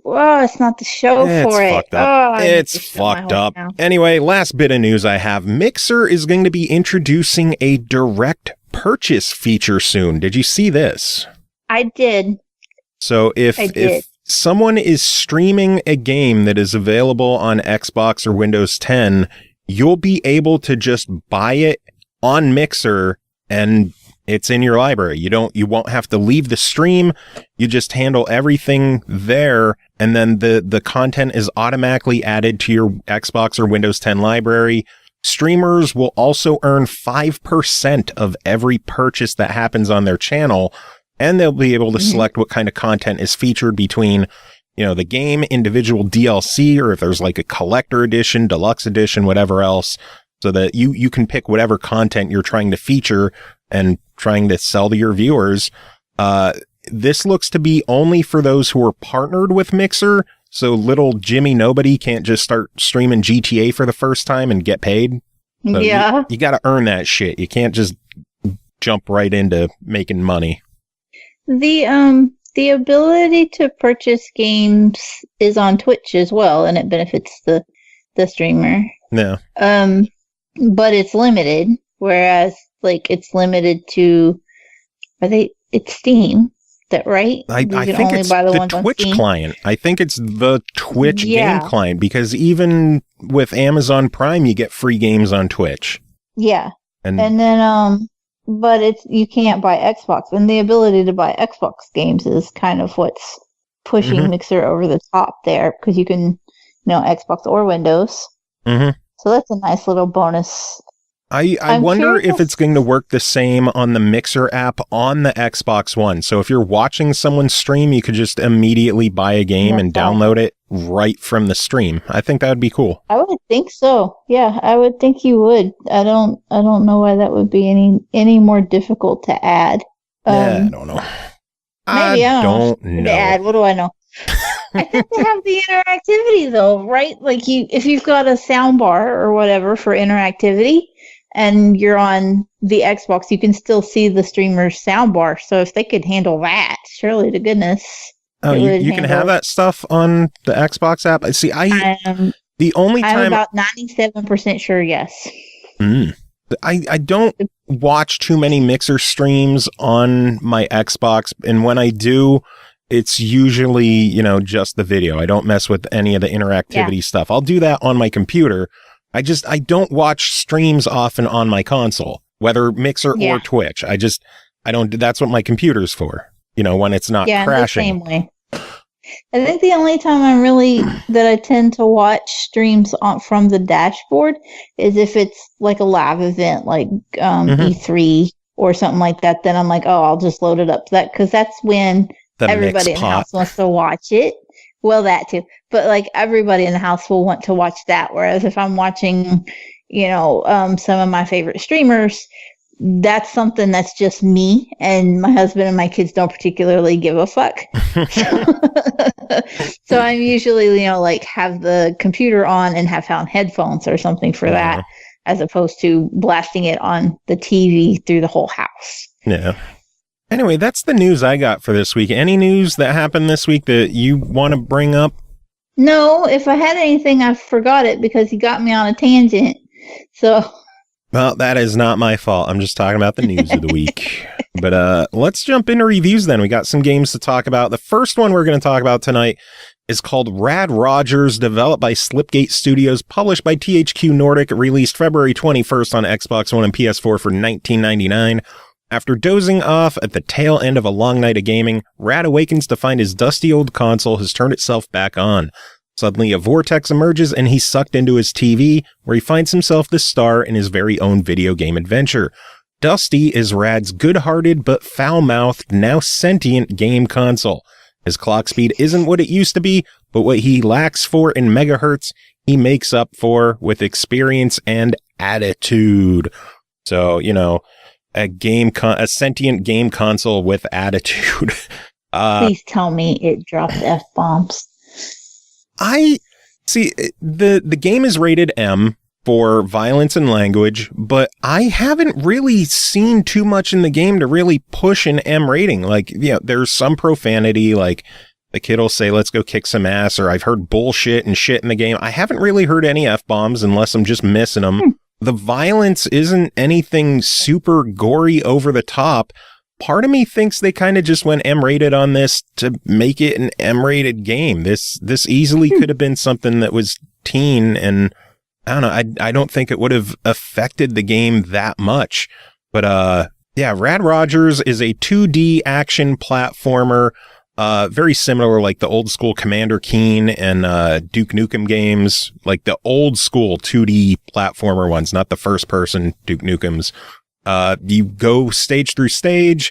it's not the show for it. Fucked up. It's fucked up. Anyway, last bit of news I have. Mixer is going to be introducing a direct purchase feature soon. Did you see this? I did. So if someone is streaming a game that is available on Xbox or Windows 10, you'll be able to just buy it on Mixer and it's in your library. You won't have to leave the stream. You just handle everything there, and then the content is automatically added to your Xbox or Windows 10 library. Streamers will also earn 5% of every purchase that happens on their channel, and they'll be able to select what kind of content is featured between, the game, individual DLC, or if there's like a collector edition, deluxe edition, whatever else, so that you can pick whatever content you're trying to feature and trying to sell to your viewers. This looks to be only for those who are partnered with Mixer, so little Jimmy Nobody can't just start streaming GTA for the first time and get paid. So yeah. You got to earn that shit. You can't just jump right into making money. The ability to purchase games is on Twitch as well, and it benefits the streamer. Yeah. But it's limited, whereas like it's limited to it's Steam, that right? I think it's the Twitch client. I think it's the Twitch game client, because even with Amazon Prime you get free games on Twitch. Yeah. And then but you can't buy Xbox, and the ability to buy Xbox games is kind of what's pushing Mixer over the top there, because you can Xbox or Windows. So that's a nice little bonus. I wonder if it's going to work the same on the Mixer app on the Xbox One. So if you're watching someone stream, you could just immediately buy a game and download it right from the stream. I think that would be cool. I would think so. Yeah, I would think you would. I don't know why that would be any more difficult to add. I don't know. Maybe I don't know. To add, what do I know? I think they have the interactivity though, right? Like if you've got a sound bar or whatever for interactivity, and you're on the Xbox, you can still see the streamer's soundbar. So if they could handle that, surely to goodness. Oh, you can have that stuff on the Xbox app? See, the only time... I'm about 97% sure, yes. I don't watch too many Mixer streams on my Xbox, and when I do, it's usually, just the video. I don't mess with any of the interactivity stuff. I'll do that on my computer. I don't watch streams often on my console, whether Mixer or Twitch. I don't, that's what my computer's for, when it's not crashing. The same way. I think the only time that I tend to watch streams from the dashboard is if it's like a live event, like E3 or something like that. Then I'm like, oh, I'll just load it up to that, because that's when everybody in the house wants to watch it. Well, that too. But like everybody in the house will want to watch that. Whereas if I'm watching, some of my favorite streamers, that's something that's just me, and my husband and my kids don't particularly give a fuck. So I'm usually, have the computer on and have on headphones or something for that, as opposed to blasting it on the TV through the whole house. Yeah. Anyway, that's the news I got for this week. Any news that happened this week that you want to bring up? No, if I had anything, I forgot it because you got me on a tangent. So, well, that is not my fault. I'm just talking about the news of the week. But let's jump into reviews then. We got some games to talk about. The first one we're going to talk about tonight is called Rad Rogers, developed by Slipgate Studios, published by THQ Nordic, released February 21st on Xbox One and PS4 for $19.99. After dozing off at the tail end of a long night of gaming, Rad awakens to find his dusty old console has turned itself back on. Suddenly, a vortex emerges and he's sucked into his TV, where he finds himself the star in his very own video game adventure. Dusty is Rad's good-hearted but foul-mouthed, now sentient game console. His clock speed isn't what it used to be, but what he lacks for in megahertz, he makes up for with experience and attitude. So, a sentient game console with attitude. Please tell me it dropped F-bombs. I see the game is rated M for violence and language, but I haven't really seen too much in the game to really push an M rating. Like, there's some profanity, like the kid will say, let's go kick some ass, or I've heard bullshit and shit in the game. I haven't really heard any F-bombs unless I'm just missing them. The violence isn't anything super gory over the top. Part of me thinks they kind of just went M-rated on this to make it an M-rated game. This easily could have been something that was teen, and I don't know. I don't think it would have affected the game that much. But Rad Rogers is a 2D action platformer, very similar like the old school Commander Keen and Duke Nukem games, like the old school 2D platformer ones, not the first person Duke Nukems. You go stage through stage,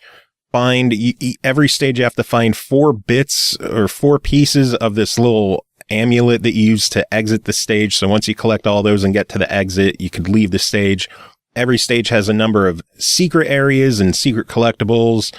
every stage you have to find 4 bits or 4 pieces of this little amulet that you use to exit the stage. So once you collect all those and get to the exit, you could leave the stage. Every stage has a number of secret areas and secret collectibles,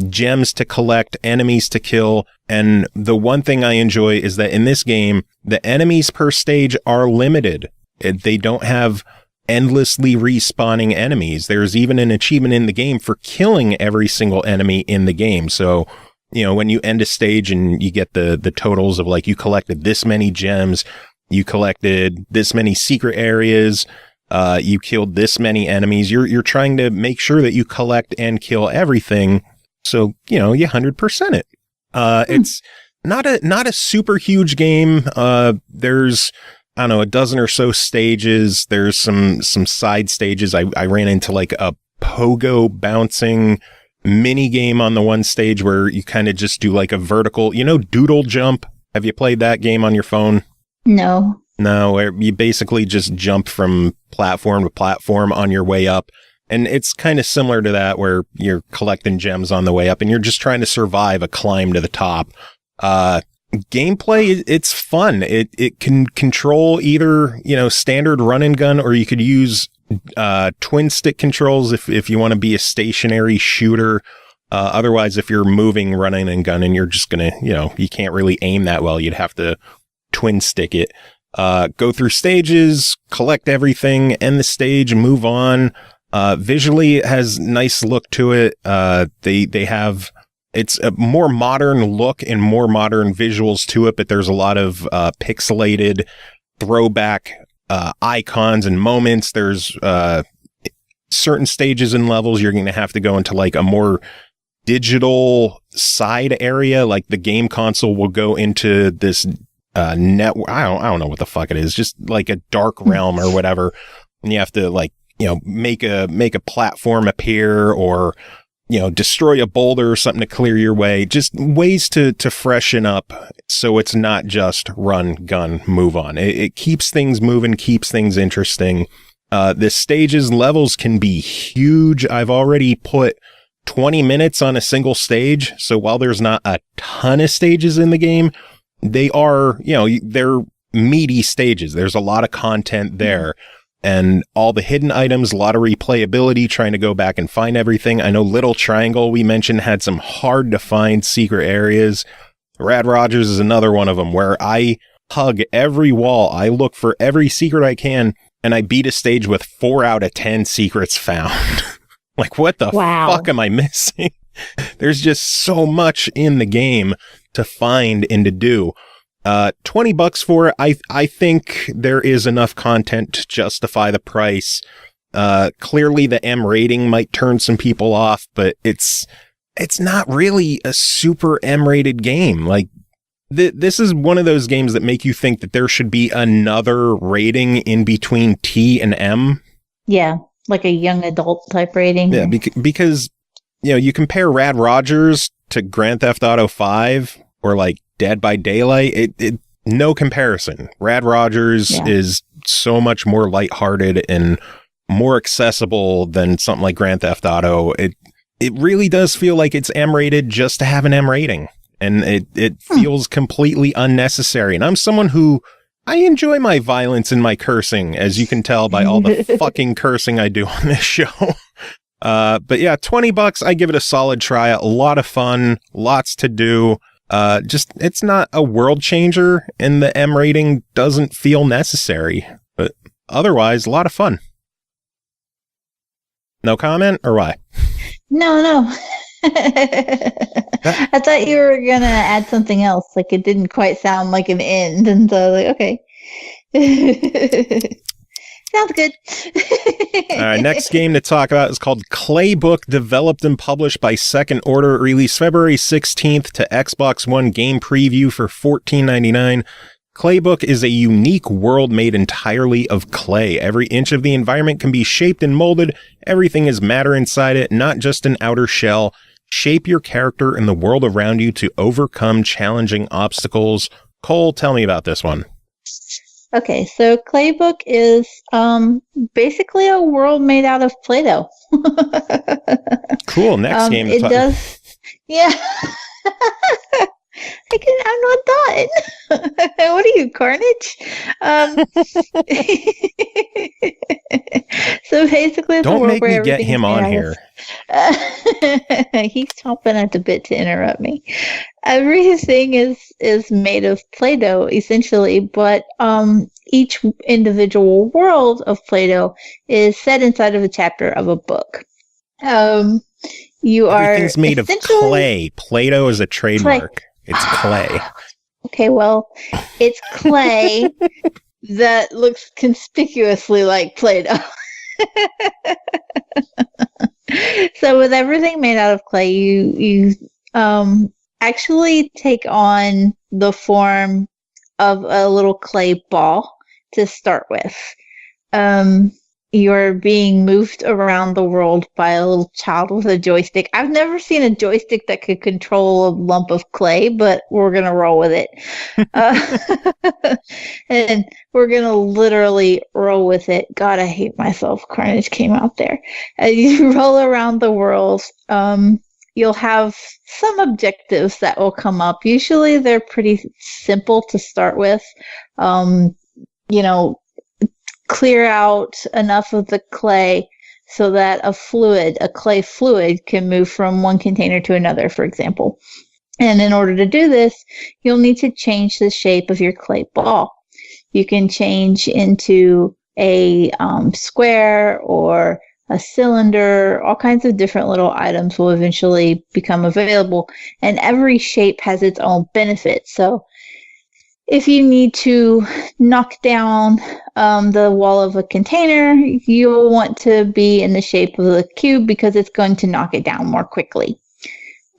gems to collect, enemies to kill. And the one thing I enjoy is that in this game, the enemies per stage are limited. They don't have endlessly respawning enemies. There's even an achievement in the game for killing every single enemy in the game. So, when you end a stage and you get the totals of like, you collected this many gems, you collected this many secret areas, you killed this many enemies, you're trying to make sure that you collect and kill everything. So, you 100% it. It's not a super huge game. There's, I don't know, a dozen or so stages. There's some side stages. I ran into like a pogo bouncing mini game on the one stage where you kind of just do like a vertical, doodle jump. Have you played that game on your phone? No, where you basically just jump from platform to platform on your way up. And it's kind of similar to that where you're collecting gems on the way up and you're just trying to survive a climb to the top. Gameplay, it's fun. It can control either, standard run and gun, or you could use twin stick controls if you want to be a stationary shooter. Otherwise, if you're moving, running and gunning, you're just gonna, you can't really aim that well. You'd have to twin stick it. Go through stages, collect everything, end the stage, move on. Visually, it has nice look to it. They have, it's a more modern look and more modern visuals to it, but there's a lot of pixelated throwback icons and moments. There's certain stages and levels you're going to have to go into like a more digital side area. Like the game console will go into this network. I don't know what the fuck it is. Just like a dark realm or whatever. And you have to like, make a platform appear, or destroy a boulder or something to clear your way. Just ways to freshen up so it's not just run, gun, move on. It keeps things moving, keeps things interesting. The stages, levels can be huge. I've already put 20 minutes on a single stage. So while there's not a ton of stages in the game, they are, they're meaty stages. There's a lot of content there. And all the hidden items, a lot of replayability, trying to go back and find everything. I know Little Triangle, we mentioned, had some hard to find secret areas. Rad Rogers is another one of them where I hug every wall. I look for every secret I can, and I beat a stage with 4 out of 10 secrets found. Like, what the fuck am I missing? There's just so much in the game to find and to do. $20 for it. I think there is enough content to justify the price. Clearly the M rating might turn some people off, but it's not really a super M rated game. Like this is one of those games that make you think that there should be another rating in between T and M. Yeah, like a young adult type rating. Yeah, because you compare Rad Rogers to Grand Theft Auto 5 or like Dead by Daylight, it no comparison. Rad Rogers is so much more lighthearted and more accessible than something like Grand Theft Auto. It really does feel like it's M rated just to have an M rating, and it feels completely unnecessary. And I'm someone who I enjoy my violence and my cursing, as you can tell by all the fucking cursing I do on this show. But yeah, $20, I give it a solid try. A lot of fun, lots to do. Just, it's not a world changer, and the M rating doesn't feel necessary. But otherwise, a lot of fun. No comment, or why? No. I thought you were going to add something else. Like, it didn't quite sound like an end. And so, like, okay. Sounds good. All right, next game to talk about is called Claybook, developed and published by Second Order, released February 16th to Xbox One. Game preview for $14.99. Claybook is a unique world made entirely of clay. Every inch of the environment can be shaped and molded. Everything is matter inside it, not just an outer shell. Shape your character and the world around you to overcome challenging obstacles. Cole, tell me about this one. Okay, so Claybook is basically a world made out of Play-Doh. Cool. Next game. It does. Yeah. I'm not done. What are you, Carnage? So basically, it's a don't world make where me get him on here. He's chomping at the bit to interrupt me. Everything is made of Play-Doh, essentially, but each individual world of Play-Doh is set inside of a chapter of a book. Everything's made of clay. Play-Doh is a trademark. It's clay. Okay, well, it's clay that looks conspicuously like Play-Doh. So with everything made out of clay, you actually take on the form of a little clay ball to start with. You're being moved around the world by a little child with a joystick. I've never seen a joystick that could control a lump of clay, but we're going to roll with it. And we're going to literally roll with it. God, I hate myself. Carnage came out there. As you roll around the world, you'll have some objectives that will come up. Usually they're pretty simple to start with. Clear out enough of the clay so that a clay fluid, can move from one container to another, for example. And in order to do this, you'll need to change the shape of your clay ball. You can change into a square or a cylinder. All kinds of different little items will eventually become available, and every shape has its own benefit. So if you need to knock down the wall of a container, you'll want to be in the shape of the cube because it's going to knock it down more quickly.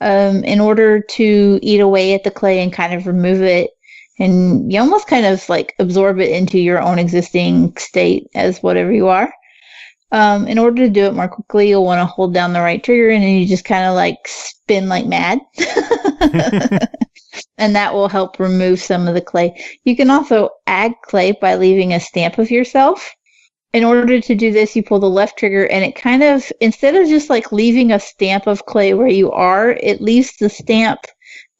In order to eat away at the clay and kind of remove it, and you almost kind of like absorb it into your own existing state as whatever you are. In order to do it more quickly, you'll want to hold down the right trigger, and then you just kind of like spin like mad. And that will help remove some of the clay. You can also add clay by leaving a stamp of yourself. In order to do this, you pull the left trigger, and it kind of, instead of just like leaving a stamp of clay where you are, it leaves the stamp,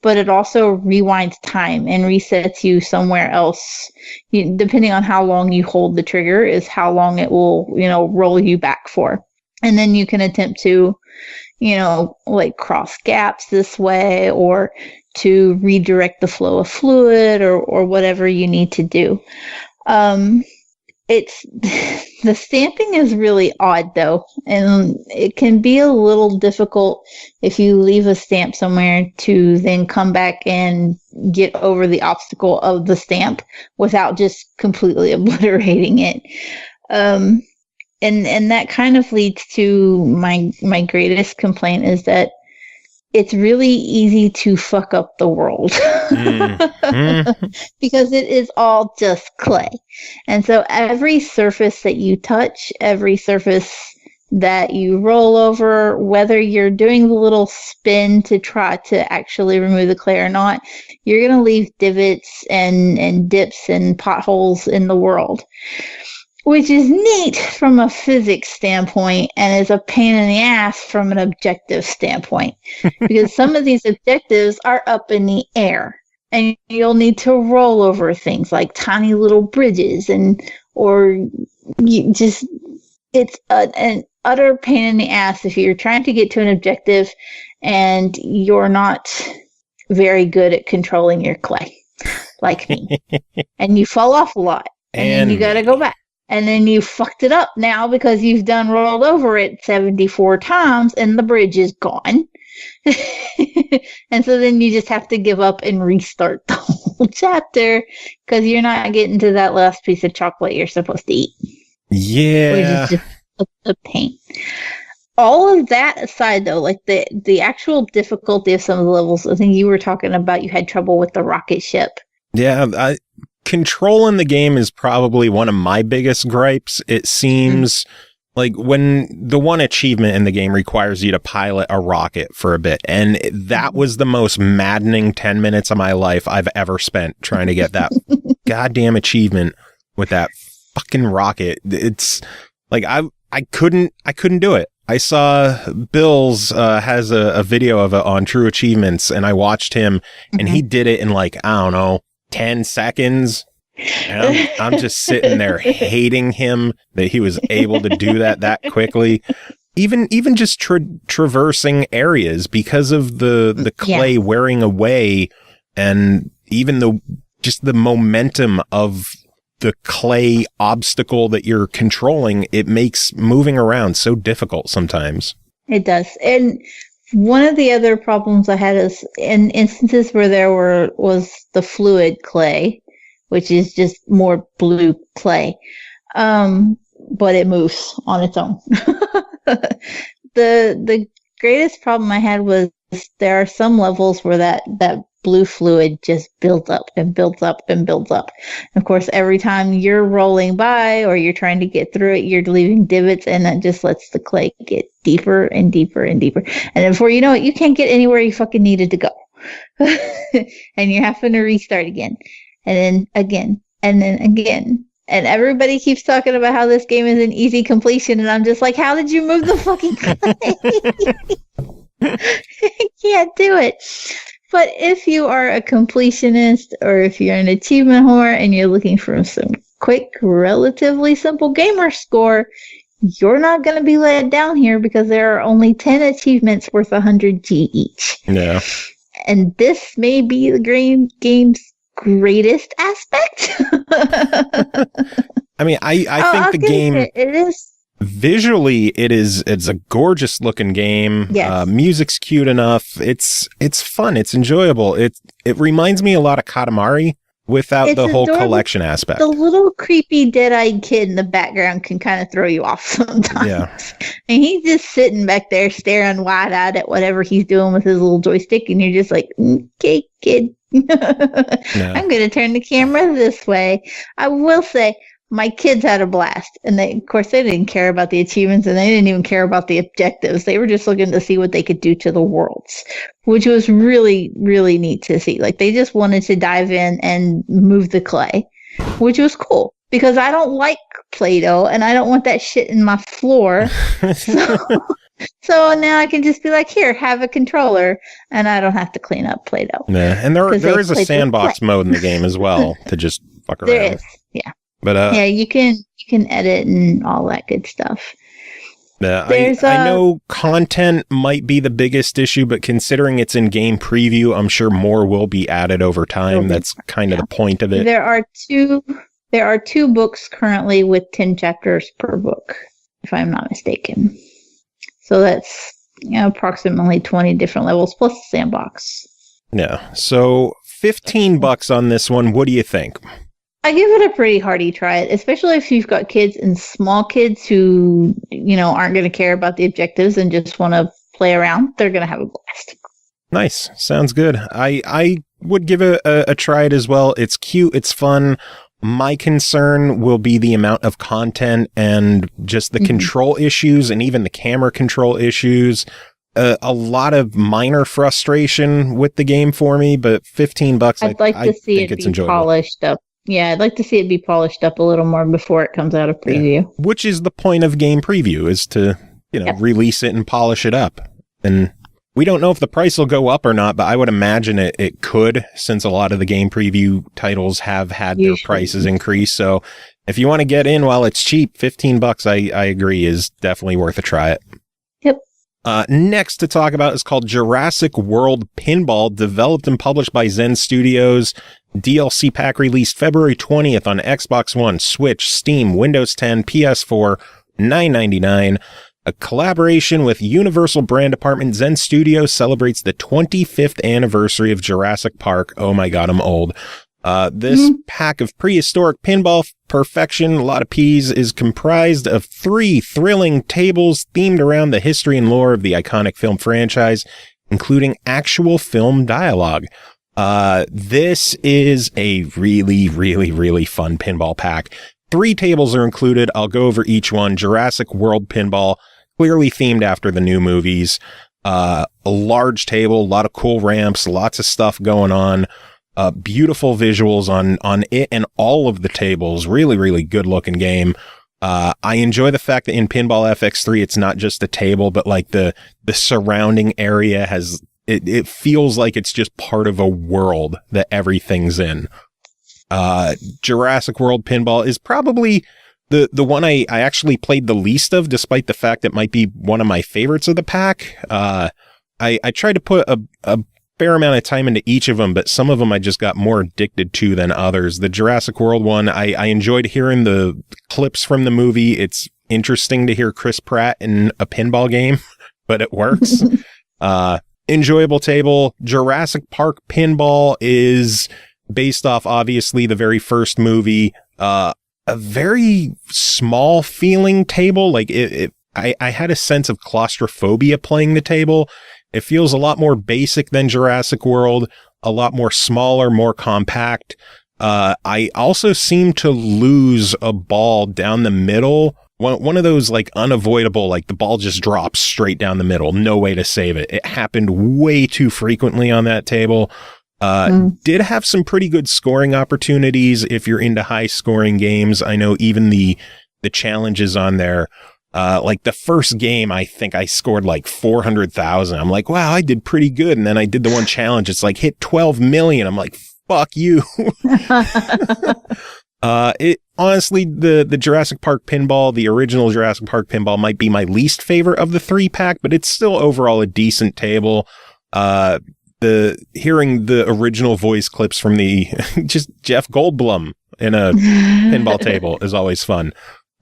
but it also rewinds time and resets you somewhere else. Depending on how long you hold the trigger is how long it will, roll you back for. And then you can attempt to, like cross gaps this way, or to redirect the flow of fluid, or whatever you need to do. The stamping is really odd though, and it can be a little difficult if you leave a stamp somewhere to then come back and get over the obstacle of the stamp without just completely obliterating it. And that kind of leads to my greatest complaint is that it's really easy to fuck up the world because it is all just clay. And so every surface that you touch, every surface that you roll over, whether you're doing the little spin to try to actually remove the clay or not, you're going to leave divots and dips and potholes in the world. Which is neat from a physics standpoint and is a pain in the ass from an objective standpoint. Because some of these objectives are up in the air. And you'll need to roll over things like tiny little bridges it's an utter pain in the ass if you're trying to get to an objective and you're not very good at controlling your clay, like me. And you fall off a lot. And then you got to go back. And then you fucked it up now because you've done rolled over it 74 times and the bridge is gone. And so then you just have to give up and restart the whole chapter because you're not getting to that last piece of chocolate you're supposed to eat. Yeah. Which is just a pain. All of that aside, though, like the actual difficulty of some of the levels, I think you were talking about you had trouble with the rocket ship. Yeah, controlling the game is probably one of my biggest gripes. It seems like when the one achievement in the game requires you to pilot a rocket for a bit, and that was the most maddening 10 minutes of my life I've ever spent trying to get that goddamn achievement with that fucking rocket. It's like I couldn't do it. I saw Bill's has a video of it on True Achievements, and I watched him, and he did it in like, I don't know, 10 seconds. And I'm just sitting there hating him that he was able to do that quickly. Even just traversing areas because of the clay wearing away, and even the momentum of the clay obstacle that you're controlling, it makes moving around so difficult sometimes. It does. And one of the other problems I had is in instances where there was the fluid clay, which is just more blue clay, but it moves on its own. The greatest problem I had was there are some levels where that blue fluid just builds up and builds up and builds up. And of course, every time you're rolling by or you're trying to get through it, you're leaving divots, and that just lets the clay get deeper and deeper and deeper. And then before you know it, you can't get anywhere you fucking needed to go. And you're having to restart again. And then again. And then again. And everybody keeps talking about how this game is an easy completion. And I'm just like, how did you move the fucking clay? I can't do it. But if you are a completionist or if you're an achievement whore and you're looking for some quick, relatively simple gamer score, you're not going to be let down here because there are only 10 achievements worth 100 G each. Yeah. And this may be the game's greatest aspect. I mean, I think the game... It is... Visually, it's a gorgeous looking game. Yes. Music's cute enough. It's fun. It's enjoyable. It reminds me a lot of Katamari without the whole adorable collection aspect. The little creepy dead-eyed kid in the background can kind of throw you off sometimes. Yeah. And he's just sitting back there staring wide-eyed at whatever he's doing with his little joystick, and you're just like, okay, kid. I'm going to turn the camera this way. I will say, my kids had a blast, and they didn't care about the achievements, and they didn't even care about the objectives. They were just looking to see what they could do to the worlds, which was really, really neat to see. Like, they just wanted to dive in and move the clay, which was cool because I don't like Play-Doh, and I don't want that shit in my floor. So now I can just be like, here, have a controller, and I don't have to clean up Play-Doh. Yeah, and there is a sandbox mode in the game as well to just fuck around. There is, yeah. But yeah, you can edit and all that good stuff. I know content might be the biggest issue, but considering it's in game preview, I'm sure more will be added over time. That's kind of the point of it. There are two books currently with 10 chapters per book, if I'm not mistaken. So that's approximately 20 different levels plus the sandbox. Yeah. So $15 on this one. What do you think? I give it a pretty hearty try, especially if you've got kids and small kids who, aren't going to care about the objectives and just want to play around. They're going to have a blast. Nice. Sounds good. I would give it a try it as well. It's cute. It's fun. My concern will be the amount of content and just the control issues and even the camera control issues. A lot of minor frustration with the game for me, but $15, I'd like to see it be polished up. Yeah, I'd like to see it be polished up a little more before it comes out of preview. Yeah. Which is the point of game preview, is to, release it and polish it up. And we don't know if the price will go up or not, but I would imagine it could, since a lot of the game preview titles have had their prices increase. So if you want to get in while it's cheap, $15, I agree, is definitely worth a try. Yep. Next to talk about is called Jurassic World Pinball, developed and published by Zen Studios. DLC pack released February 20th on Xbox One, Switch, Steam, Windows 10, PS4, $9.99. A collaboration with Universal Brand Department, Zen Studios celebrates the 25th anniversary of Jurassic Park. Oh my god, I'm old. This pack of prehistoric pinball perfection, a lot of P's, is comprised of 3 thrilling tables themed around the history and lore of the iconic film franchise, including actual film dialogue. This is a really, really, really fun pinball pack. 3 tables are included. I'll go over each one. Jurassic World Pinball, clearly themed after the new movies. A large table, a lot of cool ramps, lots of stuff going on. Beautiful visuals on it and all of the tables. Really, really good looking game. I enjoy the fact that in Pinball FX3, it's not just a table, but like the surrounding area has, it feels like it's just part of a world that everything's in. Jurassic World Pinball is probably the one I actually played the least of, despite the fact it might be one of my favorites of the pack. I tried to put a fair amount of time into each of them, but some of them I just got more addicted to than others. The Jurassic World one, I enjoyed hearing the clips from the movie. It's interesting to hear Chris Pratt in a pinball game, but it works. Enjoyable table. Jurassic Park Pinball is based off, obviously, the very first movie. A very small feeling table. Like I had a sense of claustrophobia playing the table. It feels a lot more basic than Jurassic World, a lot more smaller, more compact. I also seem to lose a ball down the middle. One of those like unavoidable, like the ball just drops straight down the middle. No way to save it. It happened way too frequently on that table. Did have some pretty good scoring opportunities if you're into high scoring games. I know even the challenges on there, like the first game, I think I scored like 400,000. I'm like, wow, I did pretty good. And then I did the one challenge. It's like hit 12 million. I'm like, fuck you. It honestly, the Jurassic Park Pinball, the original Jurassic Park Pinball might be my least favorite of the 3-pack, but it's still overall a decent table. Hearing the original voice clips from the just Jeff Goldblum in a pinball table is always fun.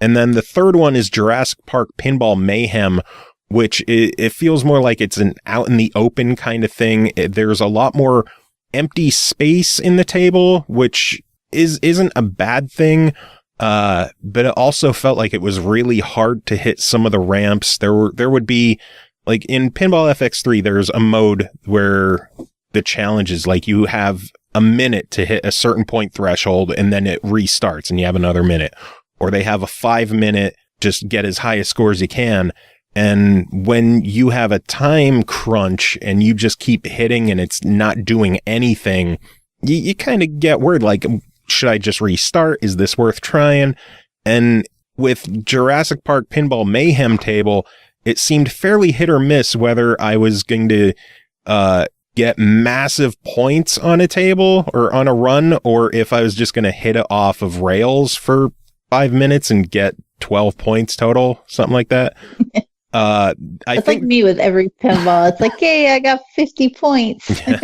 And then the third one is Jurassic Park Pinball Mayhem, which it feels more like it's an out in the open kind of thing. There's a lot more empty space in the table, which isn't a bad thing. But it also felt like it was really hard to hit some of the ramps. There would be, like in Pinball FX3, there's a mode where the challenge is like you have a minute to hit a certain point threshold and then it restarts and you have another minute. Or they have a 5-minute, just get as high a score as you can. And when you have a time crunch and you just keep hitting and it's not doing anything, you kind of get worried, like, should I just restart? Is this worth trying? And with Jurassic Park Pinball Mayhem table, it seemed fairly hit or miss whether I was going to get massive points on a table or on a run, or if I was just going to hit it off of rails for 5 minutes and get 12 points total, something like that. I think like me with every pinball. It's like, hey, I got 50 points. Out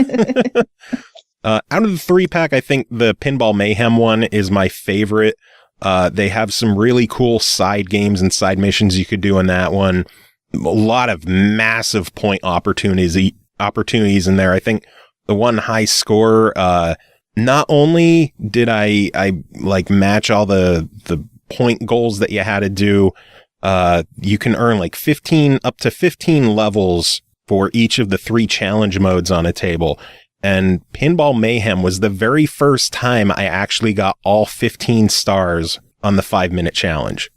of the 3-pack, I think the Pinball Mayhem one is my favorite. They have some really cool side games and side missions you could do in that one. A lot of massive point opportunities in there. I think the one high score, not only did I like match all the point goals that you had to do, you can earn like up to 15 levels for each of the 3 challenge modes on a table. And Pinball Mayhem was the very first time I actually got all 15 stars on the 5-minute challenge.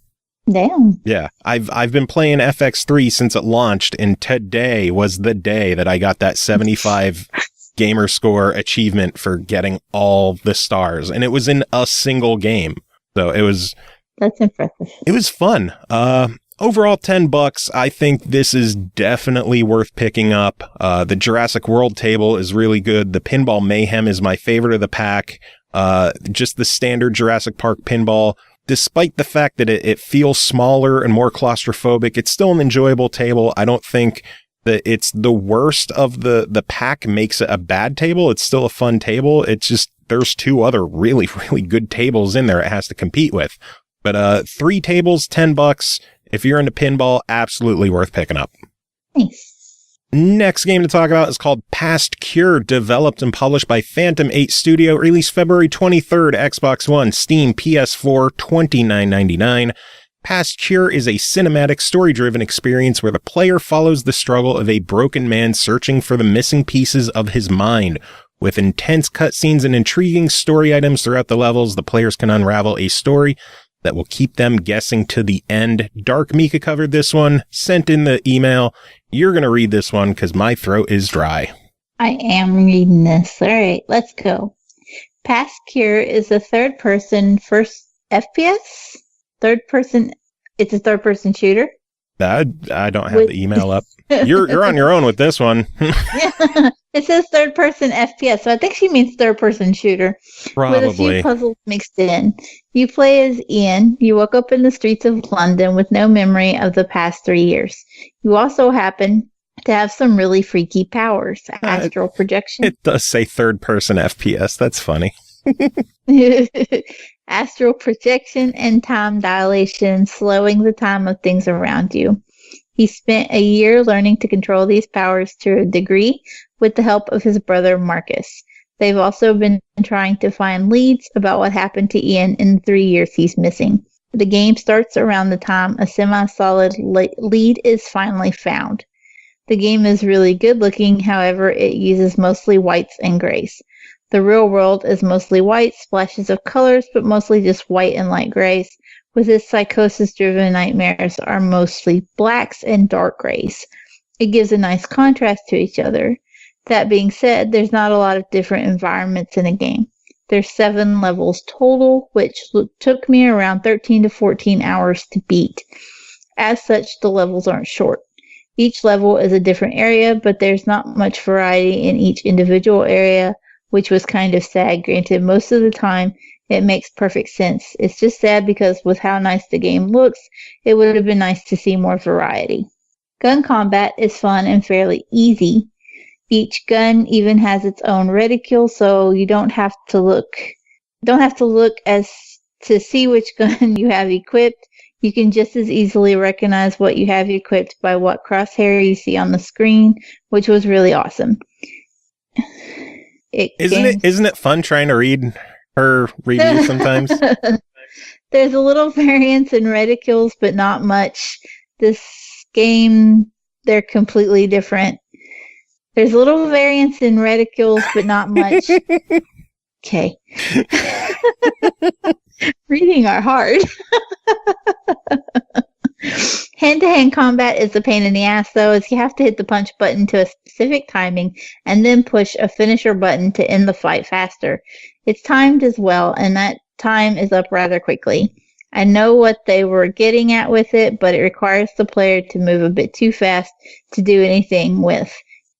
Damn. Yeah, I've been playing FX3 since it launched, and today was the day that I got that 75 gamer score achievement for getting all the stars, and it was in a single game. So that's impressive. It was fun. Overall, $10. I think this is definitely worth picking up. The Jurassic World table is really good. The Pinball Mayhem is my favorite of the pack. Just the standard Jurassic Park pinball despite the fact that it feels smaller and more claustrophobic, it's still an enjoyable table. I don't think that it's the worst of the pack makes it a bad table. It's still a fun table. It's just there's 2 other really, really good tables in there it has to compete with. But 3 tables, $10. If you're into pinball, absolutely worth picking up. Nice. Next game to talk about is called Past Cure, developed and published by Phantom 8 Studio, released February 23rd, Xbox One, Steam, PS4, $29.99. Past Cure is a cinematic, story-driven experience where the player follows the struggle of a broken man searching for the missing pieces of his mind. With intense cutscenes and intriguing story items throughout the levels, the players can unravel a story that will keep them guessing to the end. Dark Mika covered this one, sent in the email. You're going to read this one because my throat is dry. I am reading this. All right, let's go. Past Cure is a third-person first FPS? It's a third-person shooter. I don't have the email up. You're on your own with this one. Yeah. It says third-person FPS, so I think she means third-person shooter. Probably. With a few puzzles mixed in. You play as Ian. You woke up in the streets of London with no memory of the past 3 years. You also happen to have some really freaky powers. Astral projection. It does say third-person FPS. That's funny. Astral projection and time dilation, slowing the time of things around you. He spent a year learning to control these powers to a degree with the help of his brother Marcus. They've also been trying to find leads about what happened to Ian in the 3 years he's missing. The game starts around the time a semi-solid lead is finally found. The game is really good looking, however, it uses mostly whites and grays. The real world is mostly white, splashes of colors, but mostly just white and light grays, with his psychosis-driven nightmares are mostly blacks and dark grays. It gives a nice contrast to each other. That being said, there's not a lot of different environments in a game. There's 7 levels total, which took me around 13 to 14 hours to beat. As such, the levels aren't short. Each level is a different area, but there's not much variety in each individual area, which was kind of sad. Granted, most of the time, it makes perfect sense. It's just sad because with how nice the game looks, it would have been nice to see more variety. Gun combat is fun and fairly easy. Each gun even has its own reticule, so you don't have to look as to see which gun you have equipped. You can just as easily recognize what you have equipped by what crosshair you see on the screen, which was really awesome. Isn't it fun trying to read her reviews sometimes? There's a little variance in reticules, but not much. This game, they're completely different. There's a little variance in reticules, but not much. Okay. Reading are hard. Hand-to-hand combat is a pain in the ass, though, as you have to hit the punch button to a specific timing and then push a finisher button to end the fight faster. It's timed as well, and that time is up rather quickly. I know what they were getting at with it, but it requires the player to move a bit too fast to do anything with.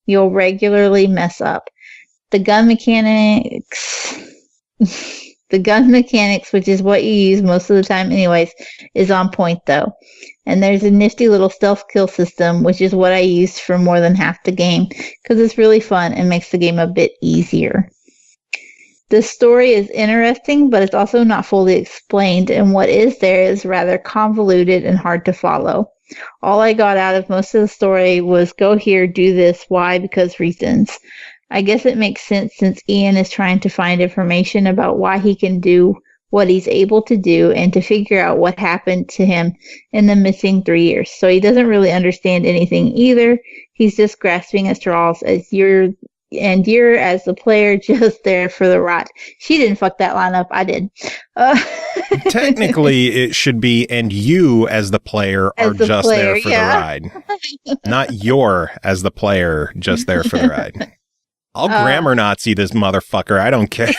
You'll regularly mess up. The gun mechanics, which is what you use most of the time anyways, is on point though. And there's a nifty little stealth kill system, which is what I used for more than half the game, because it's really fun and makes the game a bit easier. The story is interesting, but it's also not fully explained, and what is there is rather convoluted and hard to follow. All I got out of most of the story was go here, do this, why, because reasons. I guess it makes sense since Ian is trying to find information about why he can do what he's able to do and to figure out what happened to him in the missing 3 years. So he doesn't really understand anything either. He's just grasping at straws as you're as the player just there for the ride. She didn't fuck that line up. I did. Technically, it should be, and you as the player are just there for the ride. Not you're as the player just there for the ride. I'll grammar Nazi this motherfucker. I don't care.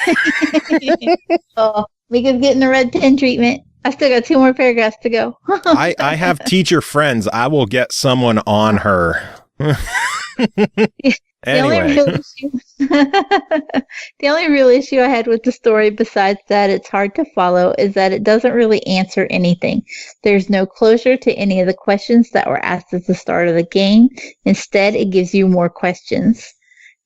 Oh, Mika's getting the red pen treatment. I still got 2 more paragraphs to go. I have teacher friends. I will get someone on her. Anyway. The only real issue I had with the story, besides that it's hard to follow, is that it doesn't really answer anything. There's no closure to any of the questions that were asked at the start of the game. Instead, it gives you more questions.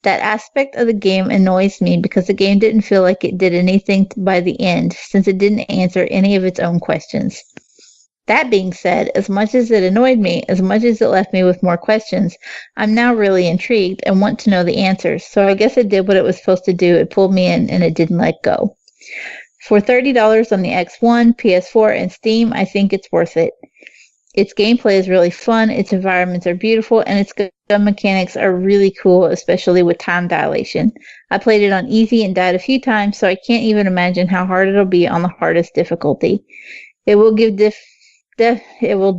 That aspect of the game annoys me because the game didn't feel like it did anything by the end, since it didn't answer any of its own questions. That being said, as much as it annoyed me, as much as it left me with more questions, I'm now really intrigued and want to know the answers. So I guess it did what it was supposed to do. It pulled me in and it didn't let go. For $30 on the X1, PS4, and Steam, I think it's worth it. Its gameplay is really fun, its environments are beautiful, and its gun mechanics are really cool, especially with time dilation. I played it on easy and died a few times, so I can't even imagine how hard it'll be on the hardest difficulty. It will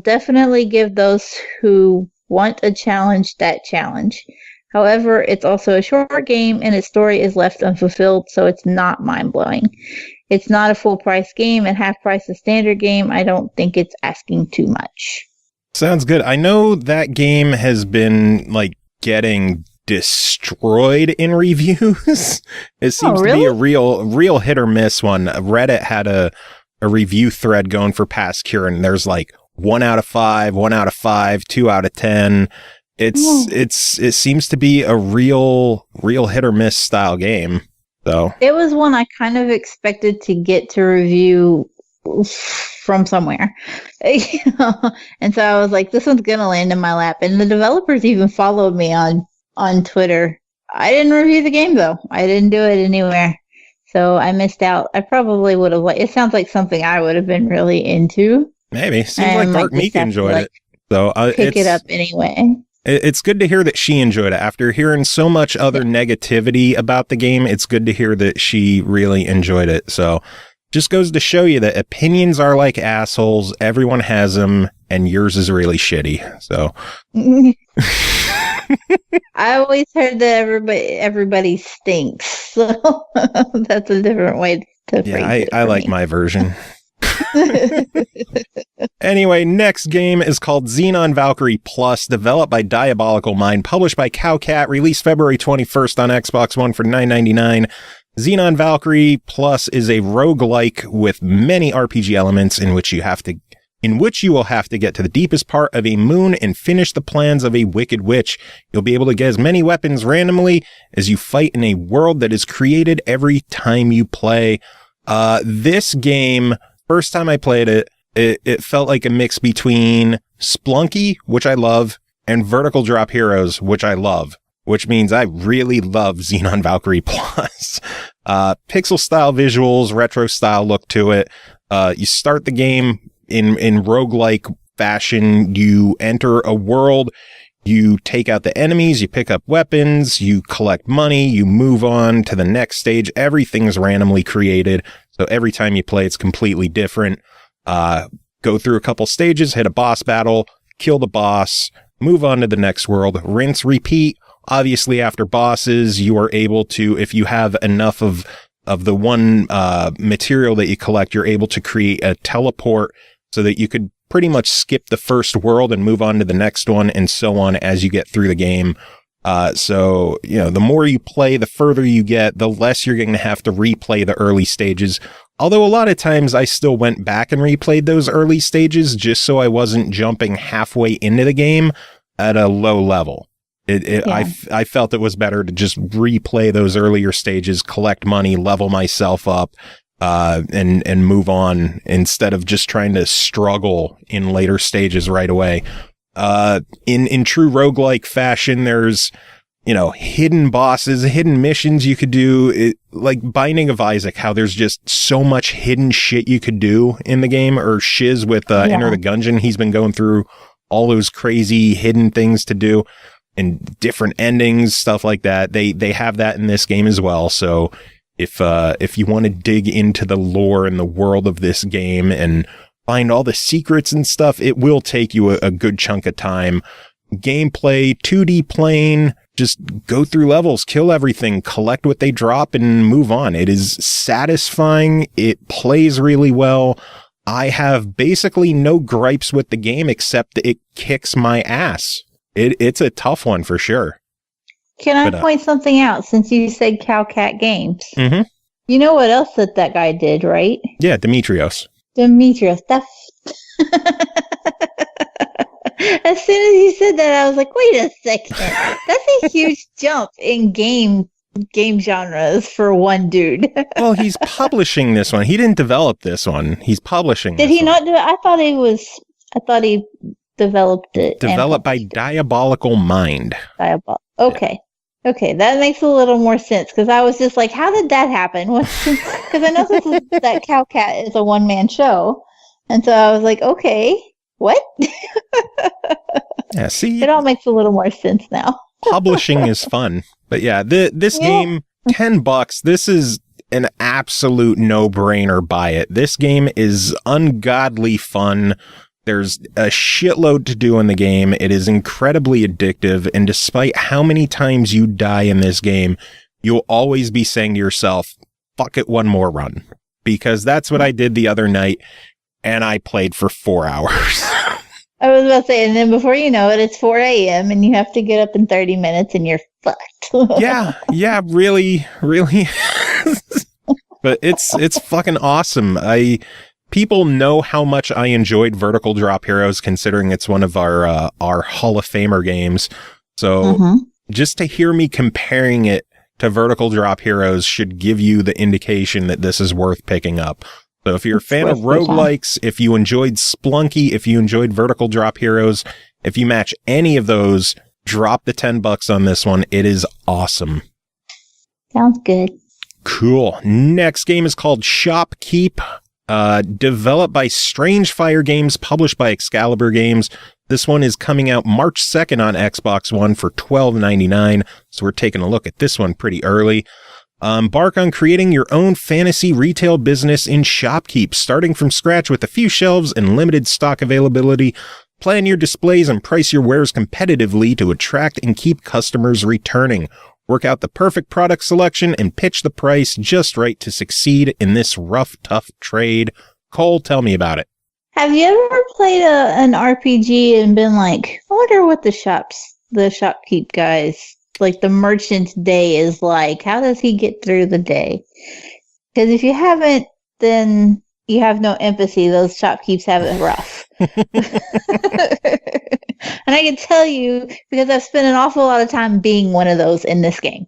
definitely give those who want a challenge that challenge. However, it's also a short game and its story is left unfulfilled, so it's not mind-blowing. It's not a full-price game. At half price a standard game, I don't think it's asking too much. Sounds good. I know that game has been like getting destroyed in reviews. It seems to be a real hit or miss one. Reddit had a review thread going for Past Cure, and there's like 1 out of 5, 1 out of 5, 2 out of 10. It seems to be a real hit or miss style game. So it was one I kind of expected to get to review from somewhere. And so I was like, this one's gonna land in my lap. And the developers even followed me on Twitter. I didn't review the game though. I didn't do it anywhere. So I missed out. I probably would have it sounds like something I would have been really into. Maybe. Seems like Dark Meek enjoyed it. So pick it up anyway. It's good to hear that she enjoyed it. After hearing so much other negativity about the game, it's good to hear that she really enjoyed it. So just goes to show you that opinions are like assholes. Everyone has them, and yours is really shitty. So I always heard that everybody stinks. So that's a different way to phrase it. I like my version. Anyway, next game is called Xenon Valkyrie Plus, developed by Diabolical Mind, published by Cowcat, released February 21st on Xbox One for $9.99. Xenon Valkyrie Plus is a roguelike with many RPG elements in which you will have to get to the deepest part of a moon and finish the plans of a wicked witch. You'll be able to get as many weapons randomly as you fight in a world that is created every time you play. This game, first time I played it, it felt like a mix between Splunky, which I love, and Vertical Drop Heroes, which I love, which means I really love Xenon Valkyrie Plus. Pixel style visuals, retro style look to it. You start the game in roguelike fashion. You enter a world, you take out the enemies, you pick up weapons, you collect money, you move on to the next stage. Everything's randomly created. So every time you play, it's completely different. Go through a couple stages, hit a boss battle, kill the boss, move on to the next world, rinse, repeat. Obviously, after bosses, you are able to, if you have enough of the one material that you collect, you're able to create a teleport so that you could pretty much skip the first world and move on to the next one, and so on as you get through the game. So, the more you play, the further you get, the less you're going to have to replay the early stages. Although a lot of times I still went back and replayed those early stages just so I wasn't jumping halfway into the game at a low level. I felt it was better to just replay those earlier stages, collect money, level myself up, and move on instead of just trying to struggle in later stages right away. In true roguelike fashion, there's, hidden bosses, hidden missions you could do, like Binding of Isaac, how there's just so much hidden shit you could do in the game, or Shiz with Enter the Gungeon. He's been going through all those crazy hidden things to do and different endings, stuff like that. They have that in this game as well. So if you want to dig into the lore and the world of this game and find all the secrets and stuff, it will take you a good chunk of time. Gameplay, 2D plane, just go through levels, kill everything, collect what they drop, and move on. It is satisfying. It plays really well. I have basically no gripes with the game except that it kicks my ass. It's a tough one for sure. Can I point something out since you said Cow Cat Games? Mm-hmm. You know what else that guy did, right? Yeah, Demetrios. As soon as you said that, I was like, wait a second. That's a huge jump in game genres for one dude. Well, he's publishing this one. He didn't develop this one. He's publishing Did he not do it? I thought he developed it. Developed by Diabolical Mind. Okay. Yeah. Okay, that makes a little more sense because I was just like, how did that happen? Because I know that Cow Cat is a one-man show. And so I was like, okay, what? Yeah, see? It all makes a little more sense now. Publishing is fun. But yeah, this game, $10, this is an absolute no-brainer. Buy it. This game is ungodly fun. There's a shitload to do in the game. It is incredibly addictive, and despite how many times you die in this game, you'll always be saying to yourself, fuck it, one more run. Because that's what I did the other night, and I played for 4 hours. I was about to say, and then before you know it, it's 4 a.m., and you have to get up in 30 minutes, and you're fucked. yeah, really. But it's fucking awesome. People know how much I enjoyed Vertical Drop Heroes, considering it's one of our Hall of Famer games. So just to hear me comparing it to Vertical Drop Heroes should give you the indication that this is worth picking up. So if you're a fan of roguelikes, if you enjoyed Splunky, if you enjoyed Vertical Drop Heroes, if you match any of those, drop the $10 on this one. It is awesome. Sounds good. Cool. Next game is called Shopkeep. Developed by Strange Fire Games, published by Excalibur Games. This one is coming out March 2nd on Xbox One for $12.99, so we're taking a look at this one pretty early. Embark on creating your own fantasy retail business in Shopkeep, starting from scratch with a few shelves and limited stock availability. Plan your displays and price your wares competitively to attract and keep customers returning. Work out the perfect product selection and pitch the price just right to succeed in this rough, tough trade. Cole, tell me about it. Have you ever played an RPG and been like, I wonder what the Shopkeep guys, like the merchant's day is like? How does he get through the day? Because if you haven't, then you have no empathy. Those Shopkeeps have it rough. And I can tell you, because I've spent an awful lot of time being one of those in this game.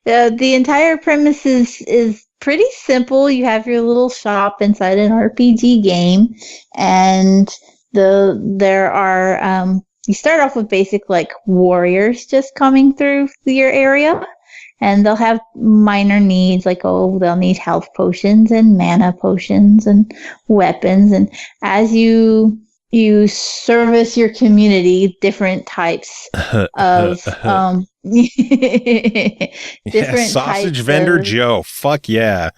The entire premise is pretty simple. You have your little shop inside an RPG game, and there are you start off with basic like warriors just coming through your area. And they'll have minor needs like, they'll need health potions and mana potions and weapons. And as you service your community, different types of different sausage types vendor of... Joe. Fuck yeah.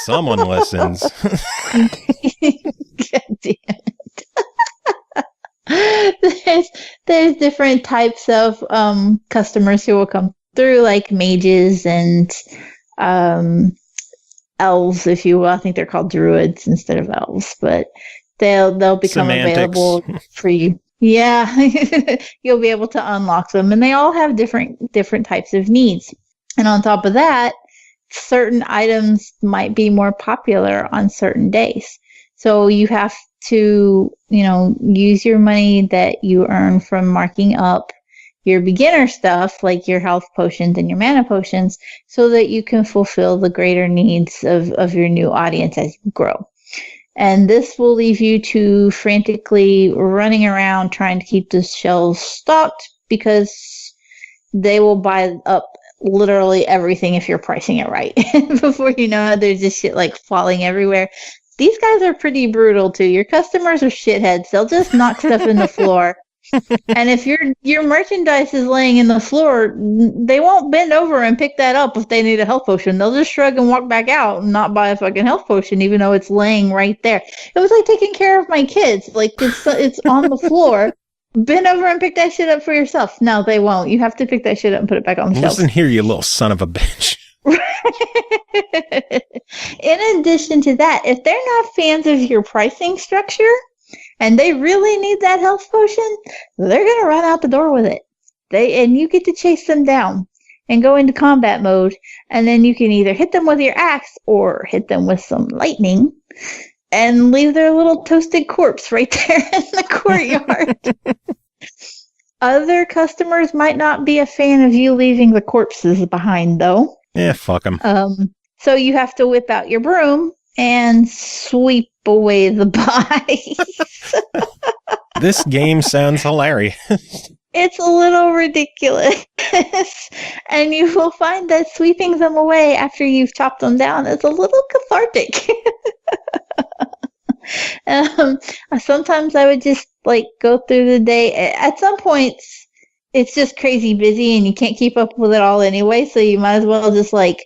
Someone listens. God damn it. There's different types of customers who will come through, like mages and elves, if you will. I think they're called druids instead of elves, but they'll become available for you. Yeah, you'll be able to unlock them, and they all have different types of needs. And on top of that, certain items might be more popular on certain days. So you have to, use your money that you earn from marking up your beginner stuff, like your health potions and your mana potions, so that you can fulfill the greater needs of your new audience as you grow. And this will leave you to frantically running around trying to keep the shelves stocked, because they will buy up literally everything if you're pricing it right. Before you know it, there's just shit like falling everywhere. These guys are pretty brutal too. Your customers are shitheads. They'll just knock stuff in the floor. And if your merchandise is laying in the floor, they won't bend over and pick that up if they need a health potion. They'll just shrug and walk back out and not buy a fucking health potion, even though it's laying right there. It was like taking care of my kids. Like, it's on the floor. Bend over and pick that shit up for yourself. No, they won't. You have to pick that shit up and put it back on the shelf. Listen here, you little son of a bitch. In addition to that, if they're not fans of your pricing structure, and they really need that health potion, they're going to run out the door with it. and you get to chase them down and go into combat mode, and then you can either hit them with your axe or hit them with some lightning and leave their little toasted corpse right there in the courtyard. Other customers might not be a fan of you leaving the corpses behind, though. Yeah, fuck them. So you have to whip out your broom and sweep away the bodies. This game sounds hilarious. It's a little ridiculous. And you will find that sweeping them away after you've chopped them down is a little cathartic. Sometimes I would just like go through the day. At some points, it's just crazy busy and you can't keep up with it all anyway. So you might as well just like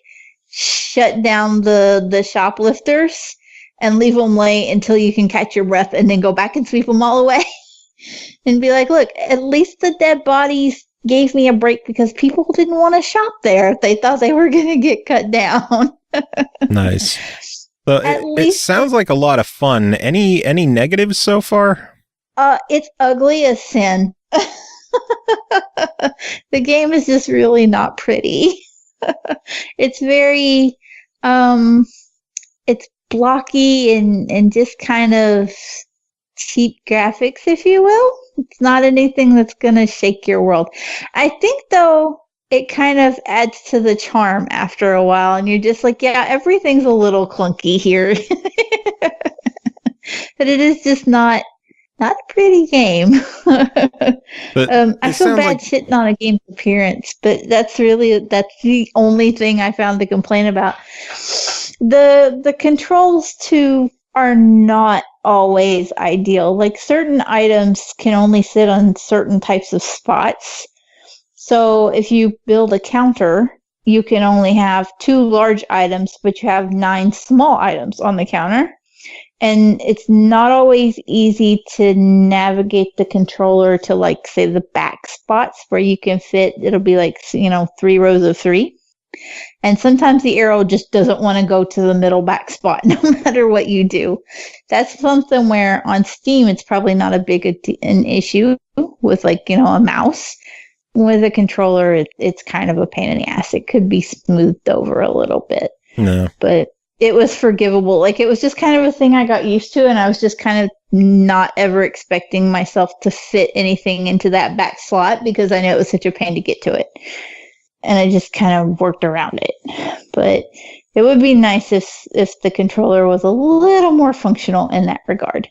shut down the shoplifters and leave them lay until you can catch your breath and then go back and sweep them all away. And be like, look, at least the dead bodies gave me a break because people didn't want to shop there if they thought they were going to get cut down. Nice. So it sounds like a lot of fun. Any negatives so far? It's ugly as sin. The game is just really not pretty. It's very, it's blocky and just kind of cheap graphics, if you will. It's not anything that's going to shake your world. I think, though, it kind of adds to the charm after a while, and you're just like, yeah, everything's a little clunky here. But it is just not a pretty game. I feel bad shitting on a game's appearance, but that's the only thing I found to complain about. The controls, too, are not always ideal. Like certain items can only sit on certain types of spots. So if you build a counter, you can only have 2 large items, but you have 9 small items on the counter. And it's not always easy to navigate the controller to, like, say, the back spots where you can fit, it'll be like, 3 rows of 3. And sometimes the arrow just doesn't want to go to the middle back spot, no matter what you do. That's something where on Steam, it's probably not a big an issue with, like, a mouse. With a controller, it's kind of a pain in the ass. It could be smoothed over a little bit. No. But it was forgivable. Like, it was just kind of a thing I got used to, and I was just kind of not ever expecting myself to fit anything into that back slot because I know it was such a pain to get to it. And I just kind of worked around it. But it would be nice if the controller was a little more functional in that regard.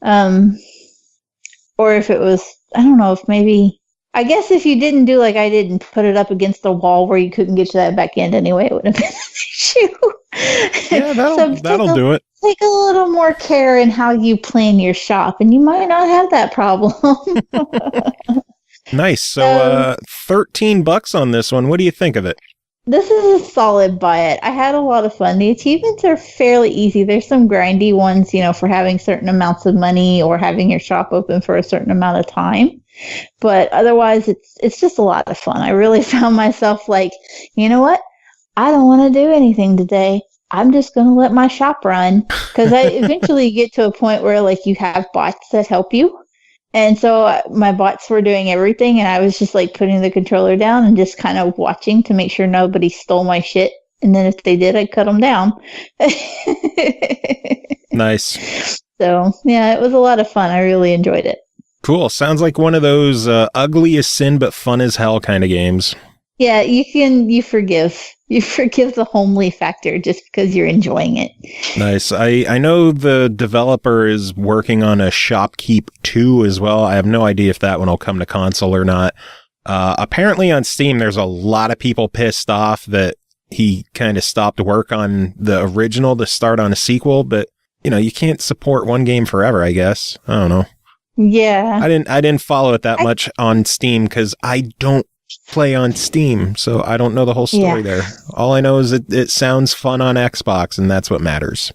Or if it was, I don't know, if maybe, I guess if you didn't do like I did and put it up against the wall where you couldn't get to that back end anyway, it would have been an issue. Yeah, that'll do it. Take a little more care in how you plan your shop, and you might not have that problem. Nice. So, $13 on this one. What do you think of it? This is a solid buy it. I had a lot of fun. The achievements are fairly easy. There's some grindy ones, for having certain amounts of money or having your shop open for a certain amount of time. But otherwise, it's just a lot of fun. I really found myself like, you know what? I don't want to do anything today. I'm just going to let my shop run. Because I eventually get to a point where like you have bots that help you. And so my bots were doing everything, and I was just like putting the controller down and just kind of watching to make sure nobody stole my shit. And then if they did, I'd cut them down. Nice. So, yeah, it was a lot of fun. I really enjoyed it. Cool. Sounds like one of those ugly as sin but fun as hell kind of games. Yeah, you forgive the homely factor just because you're enjoying it. Nice. I know the developer is working on a Shopkeep 2 as well. I have no idea if that one will come to console or not. Apparently on Steam, there's a lot of people pissed off that he kind of stopped work on the original to start on a sequel, but you can't support one game forever, I guess. I don't know. Yeah. I didn't follow it that much on Steam because I don't play on Steam, so I don't know the whole story there. All I know is it sounds fun on Xbox, and that's what matters.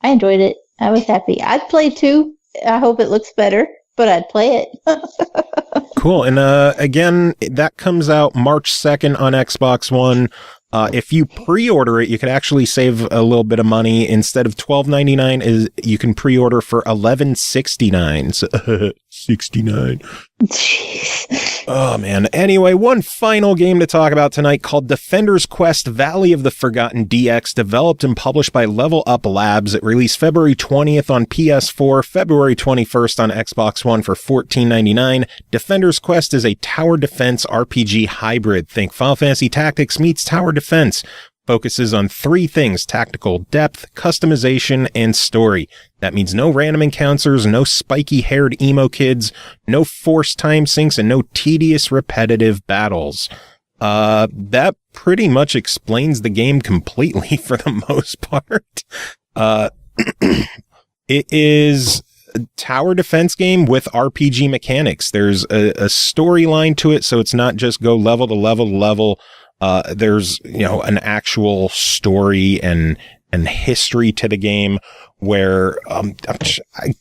I enjoyed it. I was happy. I'd play too. I hope it looks better, but I'd play it. Cool. And again, that comes out March 2nd on Xbox One. If you pre-order it, you could actually save a little bit of money. Instead of $12.99, you can pre-order for $11.69. So, $69. Jeez. Oh, man. Anyway, one final game to talk about tonight called Defender's Quest Valley of the Forgotten DX, developed and published by Level Up Labs. It released February 20th on PS4, February 21st on Xbox One for $14.99. Defender's Quest is a tower defense RPG hybrid. Think Final Fantasy Tactics meets tower defense. Focuses on three things: tactical depth, customization, and story. That means no random encounters, no spiky-haired emo kids, no forced time sinks, and no tedious, repetitive battles. That pretty much explains the game completely for the most part. It is a tower defense game with RPG mechanics. There's a storyline to it, so it's not just go level to level to level. There's, an actual story and history to the game where, I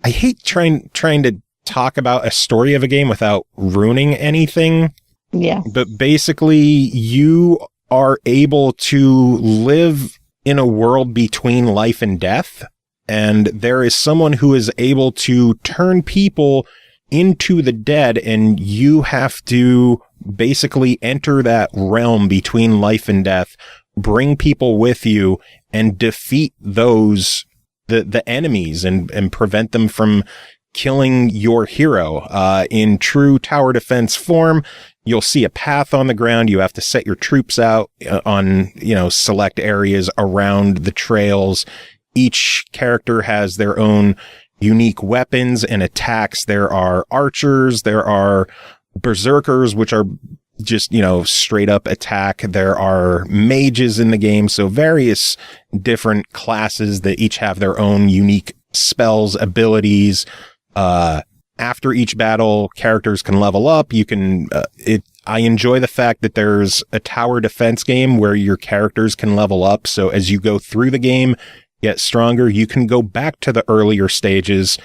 hate trying to talk about a story of a game without ruining anything. Yeah. But basically you are able to live in a world between life and death. And there is someone who is able to turn people into the dead, and you have to basically enter that realm between life and death, bring people with you, and defeat those, the enemies, and prevent them from killing your hero. In true tower defense form, you'll see a path on the ground. You have to set your troops out on, select areas around the trails. Each character has their own unique weapons and attacks. There are archers, there are berserkers, which are just, straight up attack. There are mages in the game, so various different classes that each have their own unique spells, abilities. After each battle, characters can level up. You can, I enjoy the fact that there's a tower defense game where your characters can level up. So as you go through the game, get stronger, you can go back to the earlier stages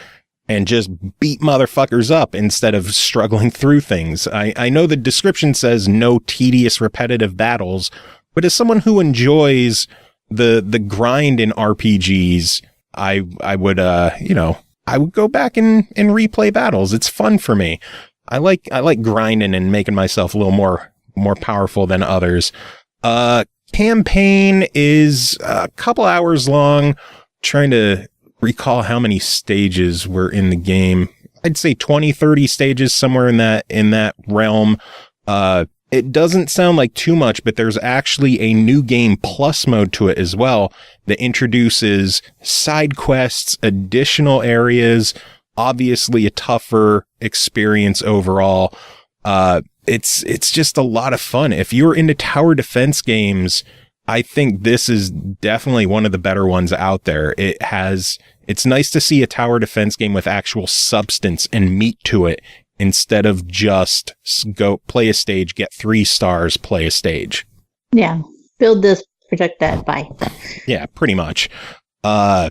and just beat motherfuckers up instead of struggling through things. I know the description says no tedious, repetitive battles, but as someone who enjoys the grind in RPGs, I would, I would go back and replay battles. It's fun for me. I like grinding and making myself a little more powerful than others. Campaign is a couple hours long. Trying to recall how many stages were in the game. I'd say 20, 30 stages, somewhere in that realm. It doesn't sound like too much, but there's actually a new game plus mode to it as well that introduces side quests, additional areas, obviously a tougher experience overall. It's just a lot of fun. If you're into tower defense games, I think this is definitely one of the better ones out there. It's nice to see a tower defense game with actual substance and meat to it instead of just go play a stage, get 3 stars, play a stage. Yeah. Build this, protect that, bye. Yeah, pretty much. I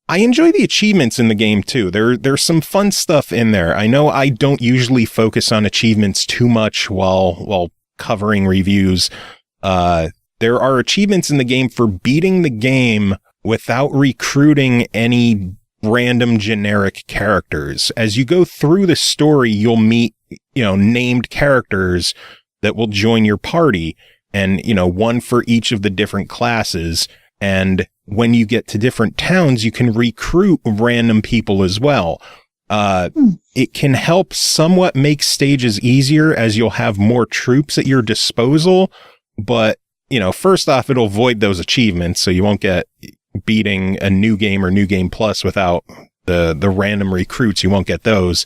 enjoy the achievements in the game too. There's some fun stuff in there. I know I don't usually focus on achievements too much while covering reviews. There are achievements in the game for beating the game without recruiting any random generic characters. As you go through the story, you'll meet, named characters that will join your party, and, one for each of the different classes. And when you get to different towns, you can recruit random people as well. It can help somewhat make stages easier as you'll have more troops at your disposal. But, first off, it'll void those achievements, so you won't get beating a new game or new game plus without the random recruits. You won't get those.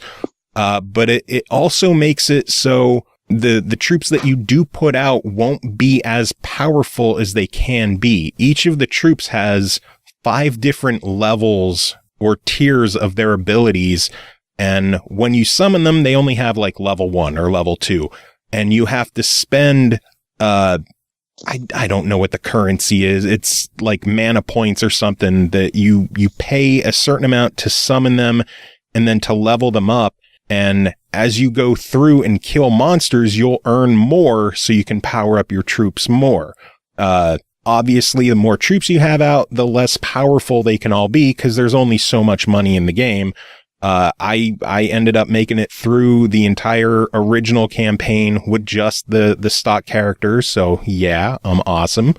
But it also makes it so the troops that you do put out won't be as powerful as they can be. Each of the troops has 5 different levels or tiers of their abilities. And when you summon them, they only have like level 1 or level 2. And you have to spend, I don't know what the currency is. It's like mana points or something that you pay a certain amount to summon them and then to level them up. And as you go through and kill monsters, you'll earn more so you can power up your troops more. Obviously, the more troops you have out, the less powerful they can all be because there's only so much money in the game. I ended up making it through the entire original campaign with just the stock characters. So yeah, I'm awesome.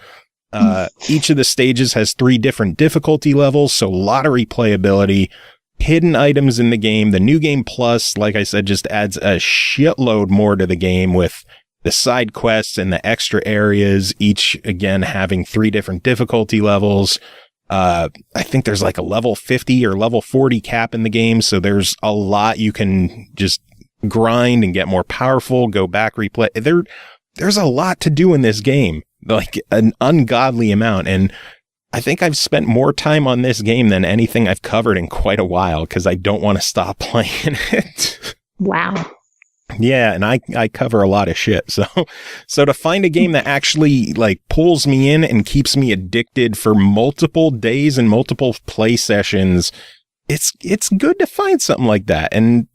Each of the stages has 3 different difficulty levels, so a lot of replayability, hidden items in the game. The new game plus, like I said, just adds a shitload more to the game with the side quests and the extra areas, each again having 3 different difficulty levels. I think there's like a level 50 or level 40 cap in the game, so there's a lot you can just grind and get more powerful, go back, replay. There's a lot to do in this game, like an ungodly amount, and I think I've spent more time on this game than anything I've covered in quite a while because I don't want to stop playing it. Wow. Yeah, and I cover a lot of shit. So to find a game that actually like pulls me in and keeps me addicted for multiple days and multiple play sessions, it's good to find something like that. And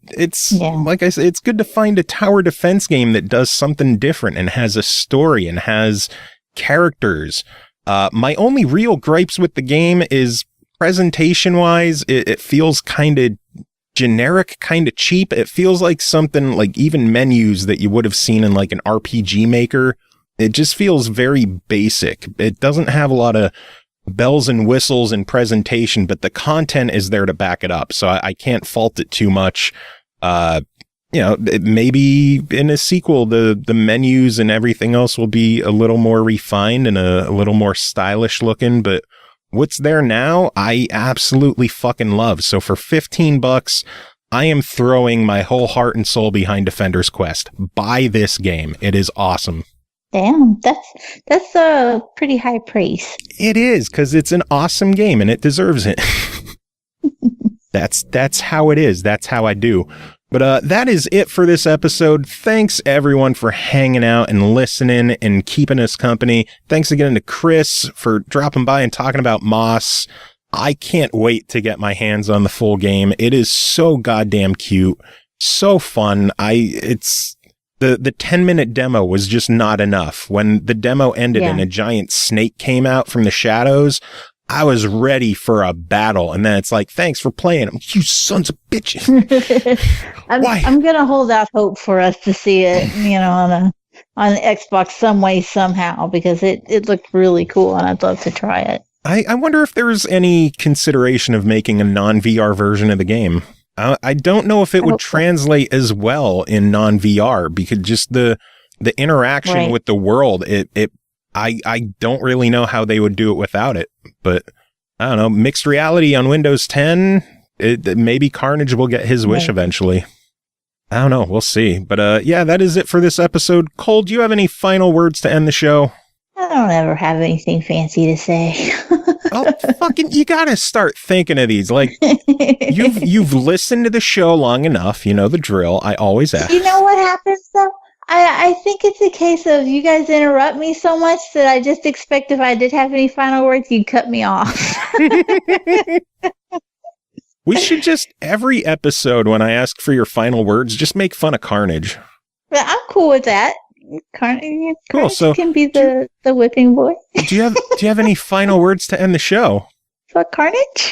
like I said, it's good to find a tower defense game that does something different and has a story and has characters. My only real gripes with the game is presentation wise, it feels kind of generic, kind of cheap. It feels like something like even menus that you would have seen in like an RPG maker. It just feels very basic. It doesn't have a lot of bells and whistles and presentation, but the content is there to back it up. So I can't fault it too much. Maybe in a sequel, the menus and everything else will be a little more refined and a little more stylish looking, but what's there now, I absolutely fucking love. So for $15, I am throwing my whole heart and soul behind Defender's Quest. Buy this game. It is awesome. Damn, that's a pretty high praise. It is, because it's an awesome game and it deserves it. That's how it is. That's how I do. But that is it for this episode. Thanks everyone for hanging out and listening and keeping us company. Thanks again to Chris for dropping by and talking about Moss. I can't wait to get my hands on the full game. It is so goddamn cute, so fun. The 10-minute demo was just not enough. When the demo ended and a giant snake came out from the shadows, I was ready for a battle, and then it's like, thanks for playing. You sons of bitches. I'm gonna hold out hope for us to see it, on Xbox some way, somehow, because it looked really cool, and I'd love to try it. I wonder if there's any consideration of making a non-VR version of the game. I don't know if it would translate as well in non-VR, because just the interaction with the world, I don't really know how they would do it without it, but I don't know. Mixed reality on Windows 10, maybe Carnage will get his wish eventually. I don't know. We'll see. But yeah, that is it for this episode. Cole, do you have any final words to end the show? I don't ever have anything fancy to say. Oh, fucking, you gotta start thinking of these. Like, you've listened to the show long enough. You know the drill. I always ask. You know what happens, though? I think it's a case of you guys interrupt me so much that I just expect if I did have any final words, you'd cut me off. We should just, every episode when I ask for your final words, just make fun of Carnage. I'm cool with that. Carnage cool, so can be the whipping boy. Do you have any final words to end the show? Fuck Carnage?